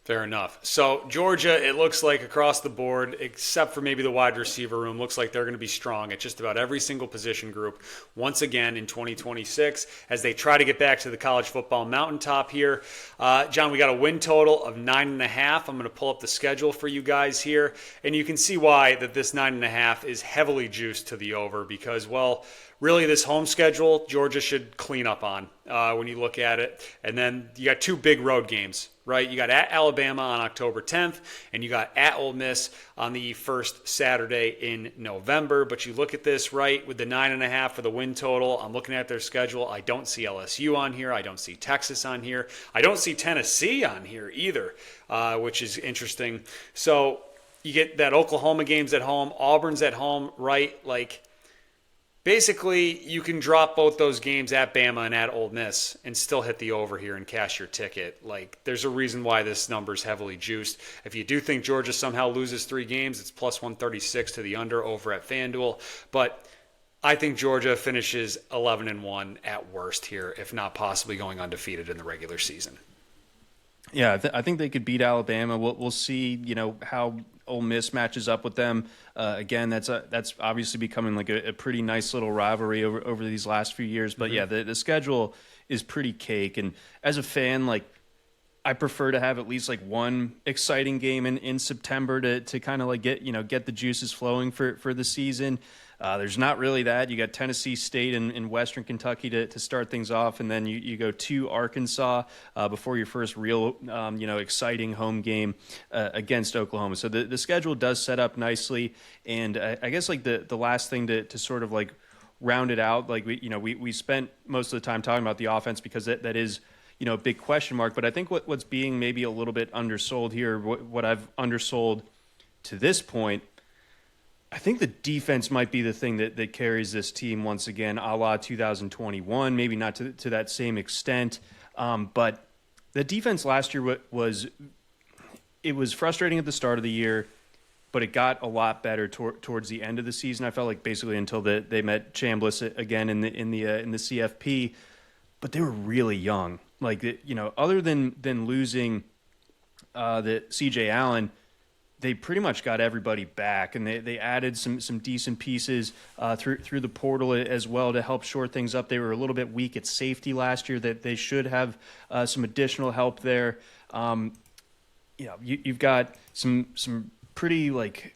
Speaker 1: Fair enough. So Georgia, it looks like across the board, except for maybe the wide receiver room, looks like they're going to be strong at just about every single position group once again in 2026 as they try to get back to the college football mountaintop here. John, we got a win total of 9.5. I'm going to pull up the schedule for you guys here, and you can see why that this 9.5 is heavily juiced to the over because, well, really, this home schedule, Georgia should clean up on when you look at it. And then you got 2 big road games, right? You got at Alabama on October 10th, and you got at Ole Miss on the first Saturday in November. But you look at this, right, with the 9.5 for the win total. I'm looking at their schedule. I don't see LSU on here. I don't see Texas on here. I don't see Tennessee on here either, which is interesting. So you get that Oklahoma game's at home, Auburn's at home, right? Like, basically, you can drop both those games at Bama and at Ole Miss and still hit the over here and cash your ticket. Like, there's a reason why this number is heavily juiced. If you do think Georgia somehow loses 3 games, it's plus 136 to the under over at FanDuel. But I think Georgia finishes 11-1 at worst here, if not possibly going undefeated in the regular season.
Speaker 2: Yeah, I think they could beat Alabama. We'll see, how Ole Miss matches up with them. Again, that's obviously becoming like a pretty nice little rivalry over these last few years. But yeah, the schedule is pretty cake. And as a fan, like I prefer to have at least like one exciting game in September to kind of like get the juices flowing for the season. There's not really that. You got Tennessee State and Western Kentucky to start things off, and then you go to Arkansas before your first real, exciting home game against Oklahoma. So the schedule does set up nicely, and I guess like the last thing to sort of like round it out, like we spent most of the time talking about the offense because that is a big question mark. But I think what's being maybe a little bit undersold here, what I've undersold to this point. I think the defense might be the thing that carries this team once again, a la 2021, maybe not to that same extent. But the defense last year was frustrating at the start of the year, but it got a lot better towards the end of the season. I felt like basically until they met Chambliss again in the CFP, but they were really young. Like other than losing the CJ Allen, they pretty much got everybody back, and they added some decent pieces through the portal as well to help shore things up. They were a little bit weak at safety last year. That they should have some additional help there. You've got some pretty like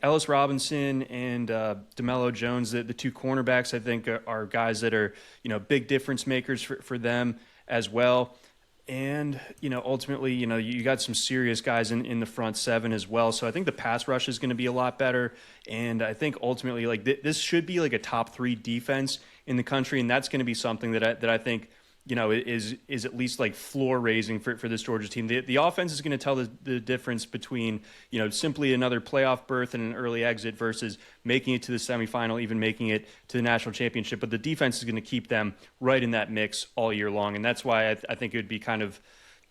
Speaker 2: Ellis Robinson and DeMello Jones, the 2 cornerbacks. I think are guys that are big difference makers for them as well. And, ultimately, you got some serious guys in the front seven as well. So I think the pass rush is going to be a lot better. And I think ultimately, like this should be like a top 3 defense in the country. And that's going to be something that I think, is at least like floor raising for this Georgia team. The offense is going to tell the difference between, simply another playoff berth and an early exit versus making it to the semifinal, even making it to the national championship. But the defense is going to keep them right in that mix all year long. And that's why I think it would be kind of,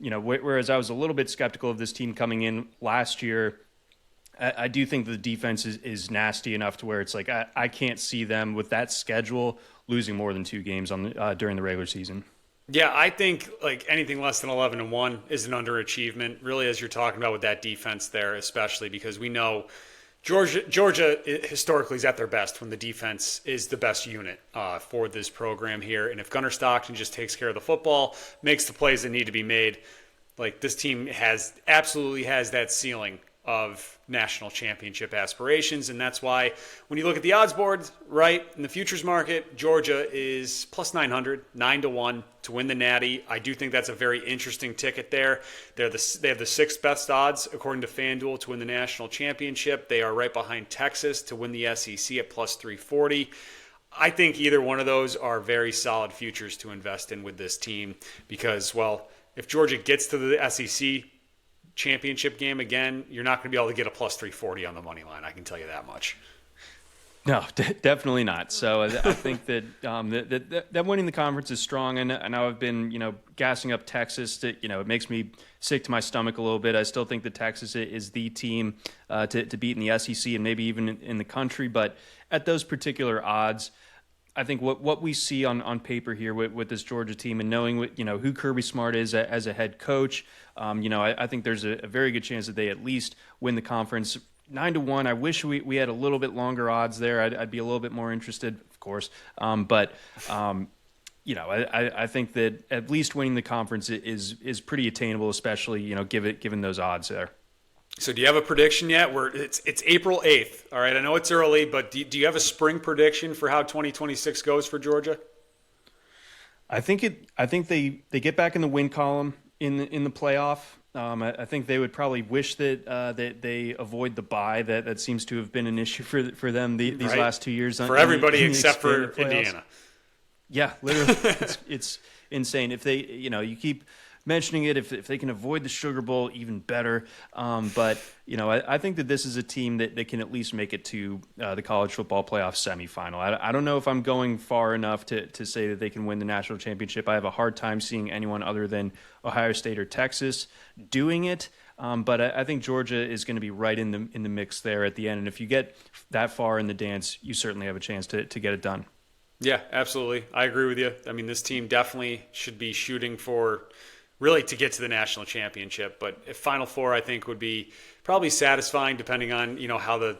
Speaker 2: whereas I was a little bit skeptical of this team coming in last year, I do think the defense is nasty enough to where it's like I can't see them with that schedule losing more than 2 games during the regular season.
Speaker 1: Yeah, I think like anything less than 11-1 is an underachievement, really, as you're talking about with that defense there, especially because we know Georgia historically is at their best when the defense is the best unit for this program here. And if Gunner Stockton just takes care of the football, makes the plays that need to be made, like this team absolutely has that ceiling of national championship aspirations. And that's why when you look at the odds board, right, in the futures market, Georgia is plus 900, 9-1 to win the Natty. I do think that's a very interesting ticket there. They have the 6th best odds, according to FanDuel, to win the national championship. They are right behind Texas to win the SEC at plus 340. I think either one of those are very solid futures to invest in with this team because, well, if Georgia gets to the SEC championship game again, you're not going to be able to get a plus 340 on the money line. I can tell you that much.
Speaker 2: No, definitely not. So I think that that winning the conference is strong, and I know I've been gassing up Texas. It makes me sick to my stomach a little bit. I still think that Texas is the team to beat in the SEC and maybe even in the country. But at those particular odds, I think what we see on paper here with this Georgia team and knowing who Kirby Smart is as a head coach, I think there's a very good chance that they at least win the conference. 9-1. I wish we had a little bit longer odds there. I'd be a little bit more interested, of course. But I think that at least winning the conference is pretty attainable, especially given those odds there.
Speaker 1: So do you have a prediction yet? It's April 8th. All right, I know it's early, but do you have a spring prediction for how 2026 goes for Georgia?
Speaker 2: I think they get back in the win column in the playoff. I think they would probably wish that they avoid the bye that seems to have been an issue for them these last 2 years.
Speaker 1: For everybody except for Indiana.
Speaker 2: Yeah, literally, it's insane. If they, you keep mentioning it, if they can avoid the Sugar Bowl, even better. But I think that this is a team that can at least make it to the college football playoff semifinal. I don't know if I'm going far enough to say that they can win the national championship. I have a hard time seeing anyone other than Ohio State or Texas doing it. But I think Georgia is going to be right in the mix there at the end. And if you get that far in the dance, you certainly have a chance to get it done.
Speaker 1: Yeah, absolutely. I agree with you. I mean, this team definitely should be shooting for really to get to the national championship. But if Final Four, I think, would be probably satisfying depending on, how the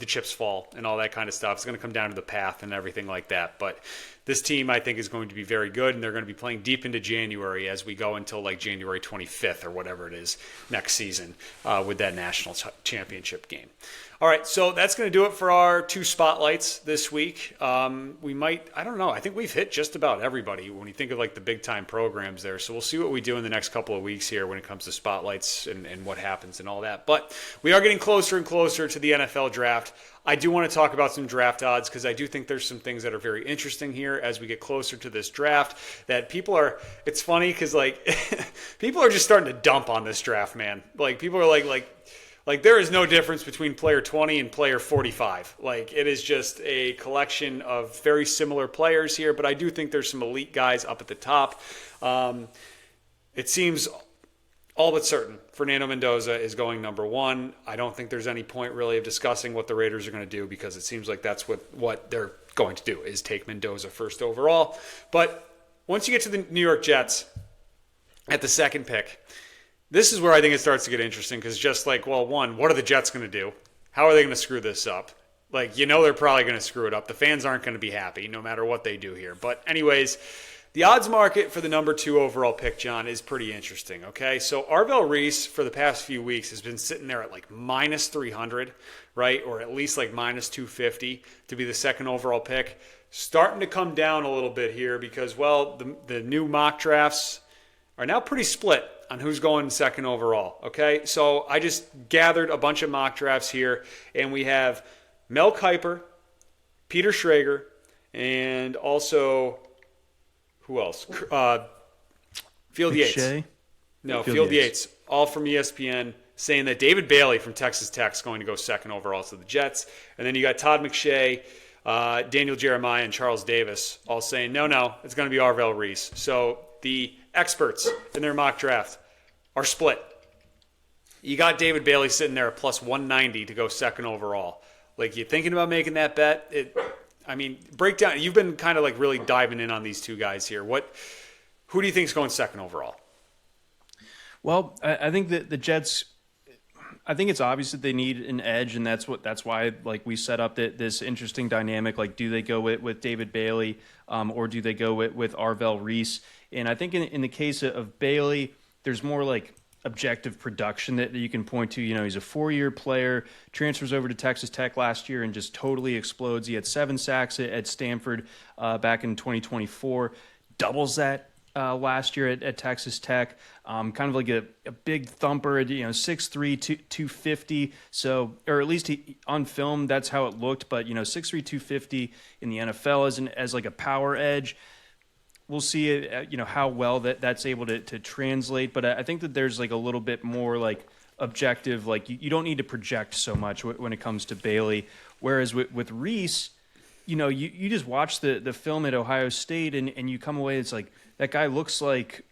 Speaker 1: chips fall and all that kind of stuff. It's going to come down to the path and everything like that. But this team, I think, is going to be very good, and they're going to be playing deep into January as we go until like January 25th or whatever it is next season with that national championship game. All right, so that's going to do it for our 2 spotlights this week. We might, I don't know, I think we've hit just about everybody when you think of like the big time programs there. So we'll see what we do in the next couple of weeks here when it comes to spotlights and what happens and all that. But we are getting closer and closer to the NFL draft. I do want to talk about some draft odds because I do think there's some things that are very interesting here as we get closer to this draft that it's funny because like people are just starting to dump on this draft, man. Like people are like there is no difference between player 20 and player 45. Like it is just a collection of very similar players here, but I do think there's some elite guys up at the top. It seems all but certain Fernando Mendoza is going number 1. I don't think there's any point really of discussing what the Raiders are going to do because it seems like that's what they're going to do is take Mendoza first overall. But once you get to the New York Jets at the 2nd pick, this is where I think it starts to get interesting because just like, well, one, what are the Jets going to do? How are they going to screw this up? Like, they're probably going to screw it up. The fans aren't going to be happy no matter what they do here. But anyways, the odds market for the number 2 overall pick, John, is pretty interesting, okay? So Arvell Reese for the past few weeks has been sitting there at like minus 300, right? Or at least like minus 250 to be the 2nd overall pick. Starting to come down a little bit here because, well, the new mock drafts are now pretty split on who's going second overall. Okay, so I just gathered a bunch of mock drafts here, and we have Mel Kiper, Peter Schrager, and also who else? Field Yates.
Speaker 2: McShay?
Speaker 1: No, Field Yates, all from ESPN, saying that David Bailey from Texas Tech is going to go second overall to the Jets. And then you got Todd McShay, Daniel Jeremiah, and Charles Davis all saying, no, it's going to be Arvell Reese. So the experts in their mock draft are split. You got David Bailey sitting there at plus 190 to go second overall. Like, you thinking about making that bet? Break down. You've been kind of like really diving in on these two guys here. Who do you think is going second overall?
Speaker 2: Well, I think that the Jets, I think it's obvious that they need an edge, and that's why like we set up this interesting dynamic. Like, do they go with David Bailey, or do they go with Arvell Reese? And I think in the case of Bailey, there's more like objective production that you can point to. He's a 4-year player, transfers over to Texas Tech last year and just totally explodes. He had 7 sacks at Stanford back in 2024, doubles that last year at Texas Tech. Kind of like a big thumper, 6'3", 250. So, or at least on film, that's how it looked. But 6'3", 250 in the NFL as like a power edge. We'll see, how well that's able to translate. But I think that there's like a little bit more like objective. Like you don't need to project so much when it comes to Bailey. Whereas with Reese, you just watch the film at Ohio State and you come away. It's like that guy looks like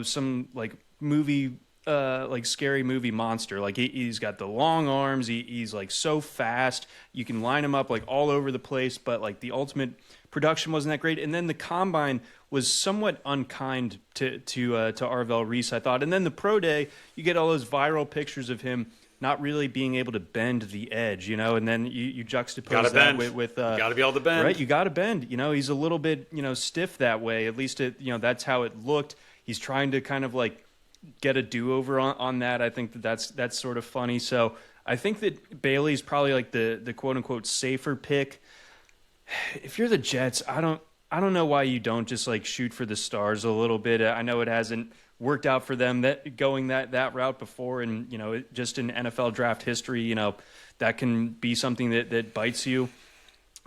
Speaker 2: some like movie. Like scary movie monster. Like he's got the long arms. He's like so fast. You can line him up like all over the place. But like the ultimate production wasn't that great. And then the combine was somewhat unkind to Arvell Reese, I thought. And then the pro day, you get all those viral pictures of him not really being able to bend the edge, and then you juxtapose that with
Speaker 1: gotta be able to bend,
Speaker 2: right? You got to bend. He's a little bit stiff that way. At least that's how it looked. He's trying to kind of like get a do-over on that. I think that's sort of funny. So I think that Bailey's probably like the quote-unquote safer pick. If you're the Jets, I don't know why you don't just like shoot for the stars a little bit. I know it hasn't worked out for them going that route before, and just in NFL draft history, that can be something that bites you.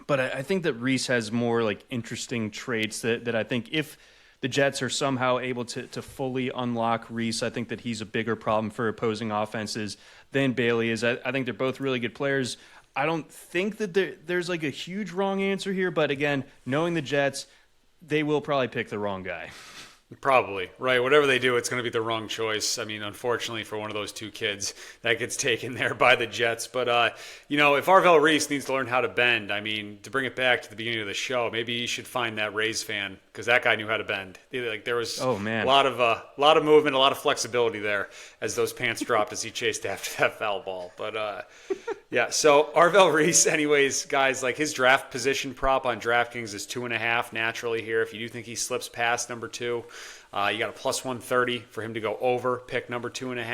Speaker 2: But I think that Reese has more like interesting traits that I think if the Jets are somehow able to fully unlock Reese, I think that he's a bigger problem for opposing offenses than Bailey is. I think they're both really good players. I don't think that there's like a huge wrong answer here, but again, knowing the Jets, they will probably pick the wrong guy.
Speaker 1: Probably, right. Whatever they do, it's going to be the wrong choice. Unfortunately for one of those two kids, that gets taken there by the Jets. But, if Arvell Reese needs to learn how to bend, to bring it back to the beginning of the show, maybe you should find that Rays fan, because that guy knew how to bend. There was a lot of movement, a lot of flexibility there as those pants dropped as he chased after that foul ball. But, yeah, so Arvell Reese, anyways, guys, like his draft position prop on DraftKings is 2.5 naturally here. If you do think he slips past number 2, you got a plus 130 for him to go over pick number 2.5.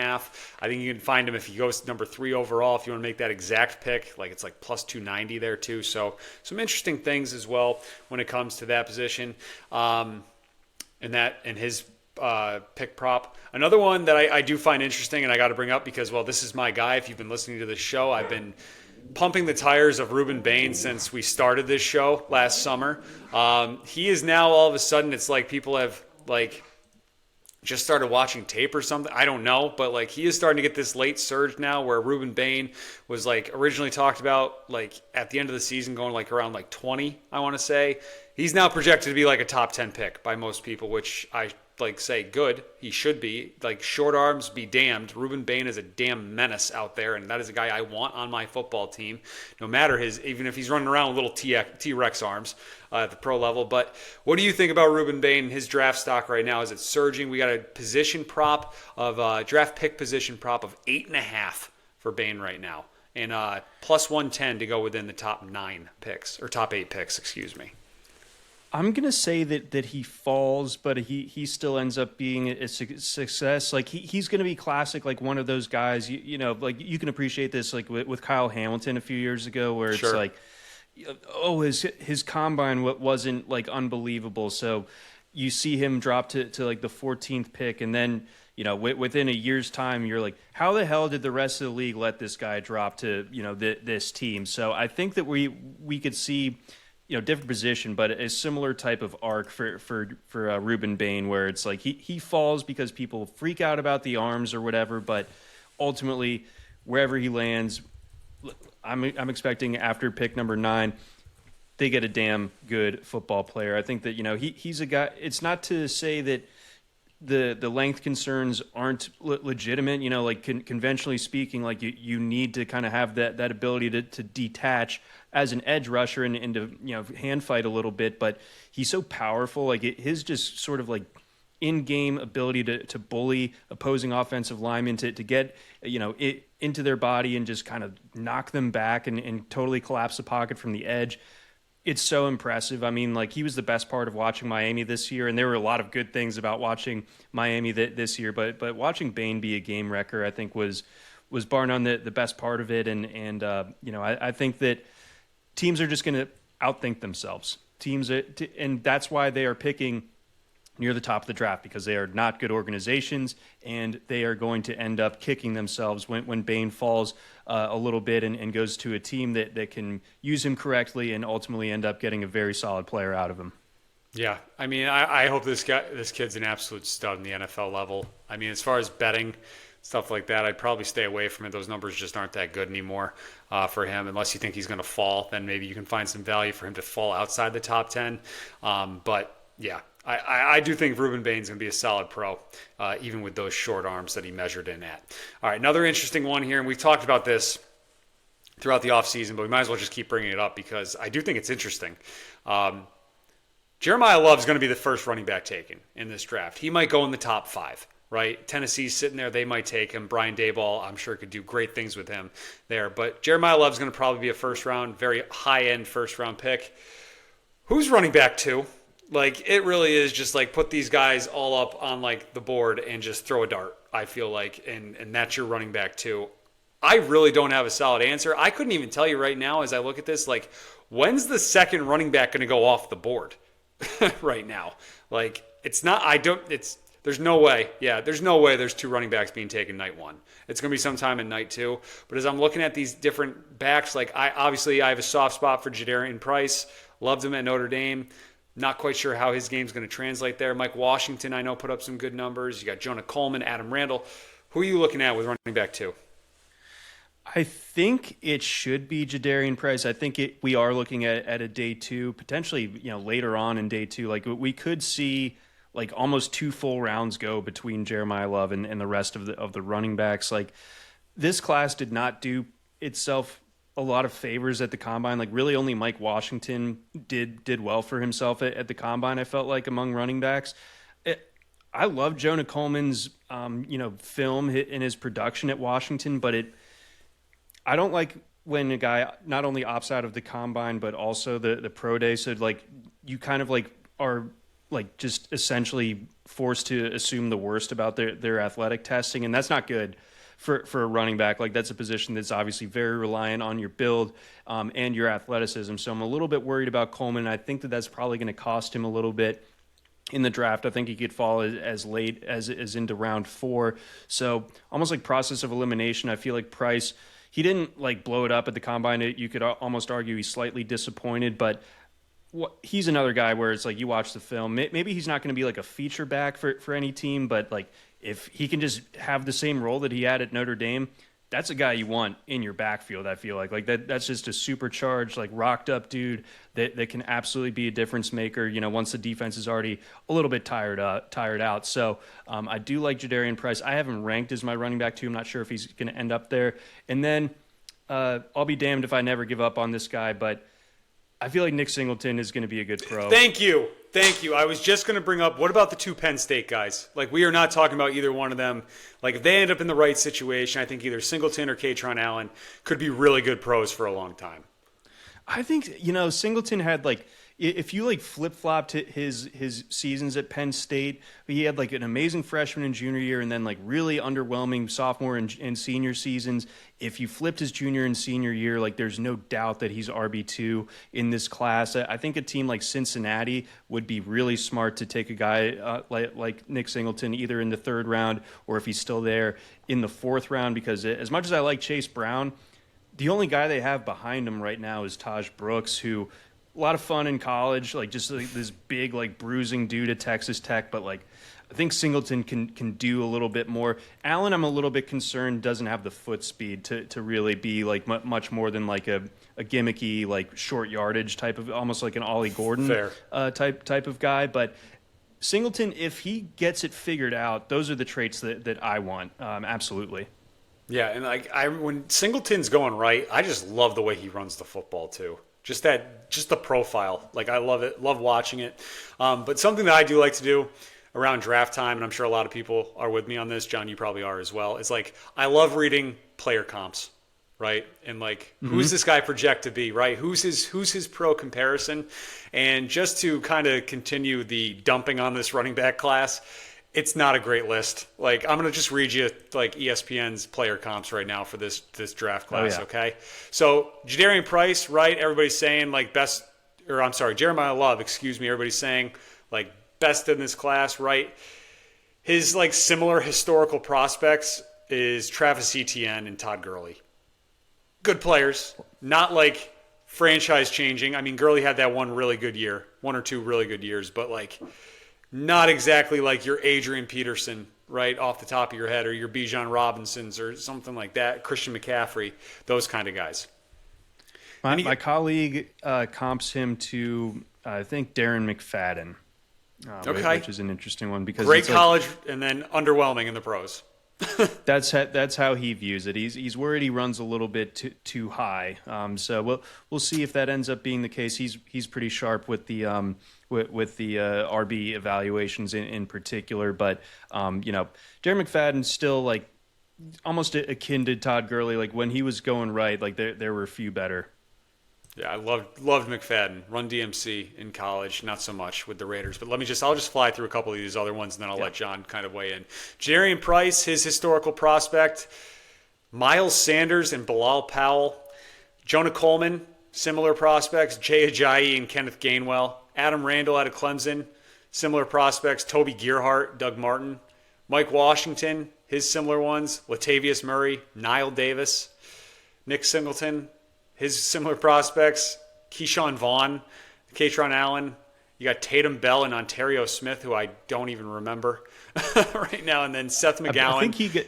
Speaker 1: I think you can find him if he goes to number 3 overall. If you want to make that exact pick, like it's like plus 290 there too. So some interesting things as well when it comes to that position, and his pick prop. Another one that I do find interesting, and I got to bring up because, well, this is my guy. If you've been listening to this show, I've been pumping the tires of Ruben Bain since we started this show last summer. He is now all of a sudden, it's like people have like just started watching tape or something. I don't know, but like he is starting to get this late surge now where Ruben Bain was like originally talked about like at the end of the season going like around like 20, I want to say. He's now projected to be like a top 10 pick by most people, which I like say good. He should be. Like short arms be damned. Ruben Bain is a damn menace out there, and that is a guy I want on my football team, no matter even if he's running around with little T-Rex arms at the pro level. But what do you think about Ruben Bain? His draft stock right now, is it surging? We got a position prop of draft pick position prop of 8.5 for Bain right now, and plus 110 to go within the top 9 picks or top 8 picks, excuse me.
Speaker 2: I'm going to say that he falls, but he still ends up being a success. Like he's going to be classic, like one of those guys, like you can appreciate this like with Kyle Hamilton a few years ago where it's like, his combine wasn't like unbelievable. So you see him drop to like the 14th pick, and then within a year's time, you're like, how the hell did the rest of the league let this guy drop to this team? So I think that we could see different position, but a similar type of arc for Ruben Bain, where it's like he falls because people freak out about the arms or whatever, but ultimately wherever he lands, I'm expecting after pick number 9. They get a damn good football player. I think that he's a guy. It's not to say that the length concerns aren't legitimate. Like conventionally speaking, like you need to kind of have that ability to detach as an edge rusher and to hand fight a little bit. But he's so powerful. Like his just sort of like in-game ability to bully opposing offensive linemen to get into their body and just kind of knock them back and totally collapse the pocket from the edge. It's so impressive. I mean, like, he was the best part of watching Miami this year, and there were a lot of good things about watching Miami this year, but watching Bain be a game wrecker, I think, was bar none the best part of it, and I think that teams are just going to outthink themselves. And that's why they are picking near the top of the draft, because they are not good organizations, and they are going to end up kicking themselves when Bain falls a little bit and goes to a team that can use him correctly and ultimately end up getting a very solid player out of him.
Speaker 1: Yeah, I mean, I hope this kid's an absolute stud in the NFL level. I mean, as far as betting, stuff like that, I'd probably stay away from it. Those numbers just aren't that good anymore for him. Unless you think he's going to fall, then maybe you can find some value for him to fall outside the top 10. But yeah, I do think Ruben Bain's going to be a solid pro, even with those short arms that he measured in at. All right, another interesting one here, and we've talked about this throughout the offseason, but we might as well just keep bringing it up because I do think it's interesting. Jeremiah Love's going to be the first running back taken in this draft. He might go in the top 5, right? Tennessee's sitting there. They might take him. Brian Daboll, I'm sure, could do great things with him there. But Jeremiah Love's going to probably be a first-round, very high-end first-round pick. Who's running back 2? Like, it really is just like put these guys all up on like the board and just throw a dart, I feel like, and that's your running back 2. I really don't have a solid answer. I couldn't even tell you right now as I look at this, like, when's the second running back going to go off the board right now? Like, there's no way. Yeah, there's no way there's 2 running backs being taken night 1. It's going to be sometime in night 2. But as I'm looking at these different backs, like, I have a soft spot for Jadarian Price. Loved him at Notre Dame. Not quite sure how his game's going to translate there. Mike Washington, I know, put up some good numbers. You got Jonah Coleman, Adam Randall. Who are you looking at with running back 2?
Speaker 2: I think it should be Jadarian Price. I think we are looking at a day 2, potentially later on in day 2. Like, we could see like almost 2 full rounds go between Jeremiah Love and the rest of the running backs. Like, this class did not do itself a lot of favors at the combine. Like, really only Mike Washington did well for himself at the combine, I felt like, among running backs. I love Jonah Coleman's film in his production at Washington, but I don't like when a guy not only opts out of the combine but also the pro day. So like you kind of like are like just essentially forced to assume the worst about their athletic testing, and that's not good for a running back. Like, that's a position that's obviously very reliant on your build and your athleticism. So I'm a little bit worried about Coleman. I think that's probably going to cost him a little bit in the draft. I think he could fall as late as into round 4. So almost like process of elimination. I feel like Price, he didn't like blow it up at the combine. You could almost argue he's slightly disappointed, but he's another guy where it's like you watch the film. Maybe he's not going to be like a feature back for any team, but like if he can just have the same role that he had at Notre Dame, that's a guy you want in your backfield, I feel like. Like that's just a supercharged, like rocked up dude that can absolutely be a difference maker, once the defense is already a little bit tired out. So I do like Jadarian Price. I haven't ranked as my running back 2. I'm not sure if he's going to end up there. And then I'll be damned if I never give up on this guy, but I feel like Nick Singleton is going to be a good pro.
Speaker 1: Thank you. I was just going to bring up, what about the 2 Penn State guys? Like, we are not talking about either one of them. Like, if they end up in the right situation, I think either Singleton or Katron Allen could be really good pros for a long time.
Speaker 2: I think, Singleton had if you flip-flopped his seasons at Penn State, he had an amazing freshman and junior year and then really underwhelming sophomore and senior seasons. If you flipped his junior and senior year, there's no doubt that he's RB2 in this class. I think a team like Cincinnati would be really smart to take a guy like Nick Singleton either in the third round or if he's still there in the fourth round, because as much as I like Chase Brown, the only guy they have behind him right now is Taj Brooks, who a lot of fun in college, this big bruising dude at Texas Tech, but I think Singleton can do a little bit more. Allen, I'm a little bit concerned, doesn't have the foot speed to really be much more than a gimmicky short yardage type of, almost like an Ollie Gordon type of guy. But Singleton, if he gets it figured out, those are the traits that I want. Absolutely.
Speaker 1: Yeah, and when Singleton's going right, I just love the way he runs the football too. Just the profile. I love it. Love watching it. But something that I do like to do around draft time, and I'm sure a lot of people are with me on this, John, you probably are as well, is I love reading player comps, right? And who's this guy project to be, right? Who's his pro comparison? And just to kind of continue the dumping on this running back class, it's not a great list. I'm going to just read you ESPN's player comps right now for this draft class, okay? So Jadarian Price, right? Everybody's saying Jeremiah Love, excuse me. Everybody's saying best in this class, right? His similar historical prospects is Travis Etienne and Todd Gurley. Good players, not franchise changing. I mean, Gurley had that one or two really good years, but not exactly your Adrian Peterson, right, off the top of your head, or your Bijan Robinsons or something like that, Christian McCaffrey, those kind of guys.
Speaker 2: My colleague comps him to, I think, Darren McFadden, which is an interesting one. Because
Speaker 1: great college and then underwhelming in the pros.
Speaker 2: That's how he views it. He's worried he runs a little bit too high. So we'll see if that ends up being the case. He's pretty sharp with the RB evaluations in particular. But Darren McFadden's still almost akin to Todd Gurley. When he was going right, there were a few better.
Speaker 1: Yeah, I loved McFadden. Run DMC in college, not so much with the Raiders. But I'll just fly through a couple of these other ones, and then I'll let John kind of weigh in. Jadarian Price, his historical prospect. Miles Sanders and Bilal Powell. Jonah Coleman, similar prospects. Jay Ajayi and Kenneth Gainwell. Adam Randall out of Clemson, similar prospects. Toby Gerhart, Doug Martin. Mike Washington, his similar ones. Latavius Murray, Nile Davis. Nick Singleton, his similar prospects, Keyshawn Vaughn, Katron Allen. You got Tatum Bell and Ontario Smith, who I don't even remember right now, and then Seth McGowan.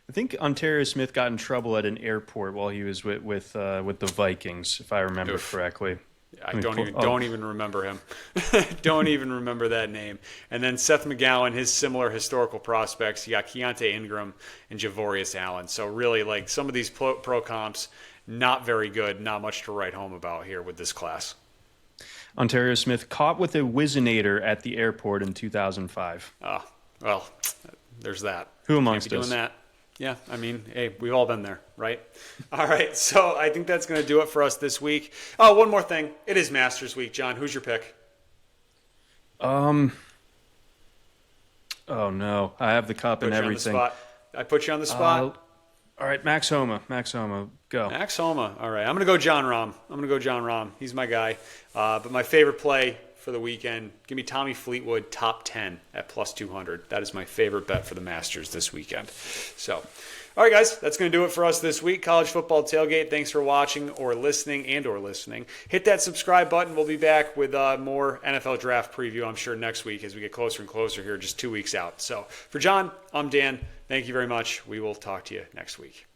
Speaker 2: I think Ontario Smith got in trouble at an airport while he was with the Vikings, if I remember correctly.
Speaker 1: I don't even remember him. Don't even remember that name. And then Seth McGowan, his similar historical prospects. You got Keontae Ingram and Javorius Allen. So really, some of these pro comps, not very good. Not much to write home about here with this class.
Speaker 2: Ontario Smith caught with a Whizzinator at the airport in 2005.
Speaker 1: Oh, well, there's that.
Speaker 2: Who amongst us?
Speaker 1: Doing that. Yeah, I mean, hey, we've all been there, right? All right, so I think that's going to do it for us this week. Oh, one more thing. It is Masters Week, John. Who's your pick?
Speaker 2: Oh, no. I have the cup and everything.
Speaker 1: I put you on the spot?
Speaker 2: All right, Max Homa, go.
Speaker 1: Max Homa. All right, I'm going to go John Rahm. He's my guy. But my favorite play for the weekend, give me Tommy Fleetwood top 10 at plus 200. That is my favorite bet for the Masters this weekend. So, all right, guys, that's going to do it for us this week. College Football Tailgate. Thanks for watching or listening. Hit that subscribe button. We'll be back with more NFL draft preview, I'm sure, next week as we get closer and closer here, just 2 weeks out. So, for John, I'm Dan. Thank you very much. We will talk to you next week.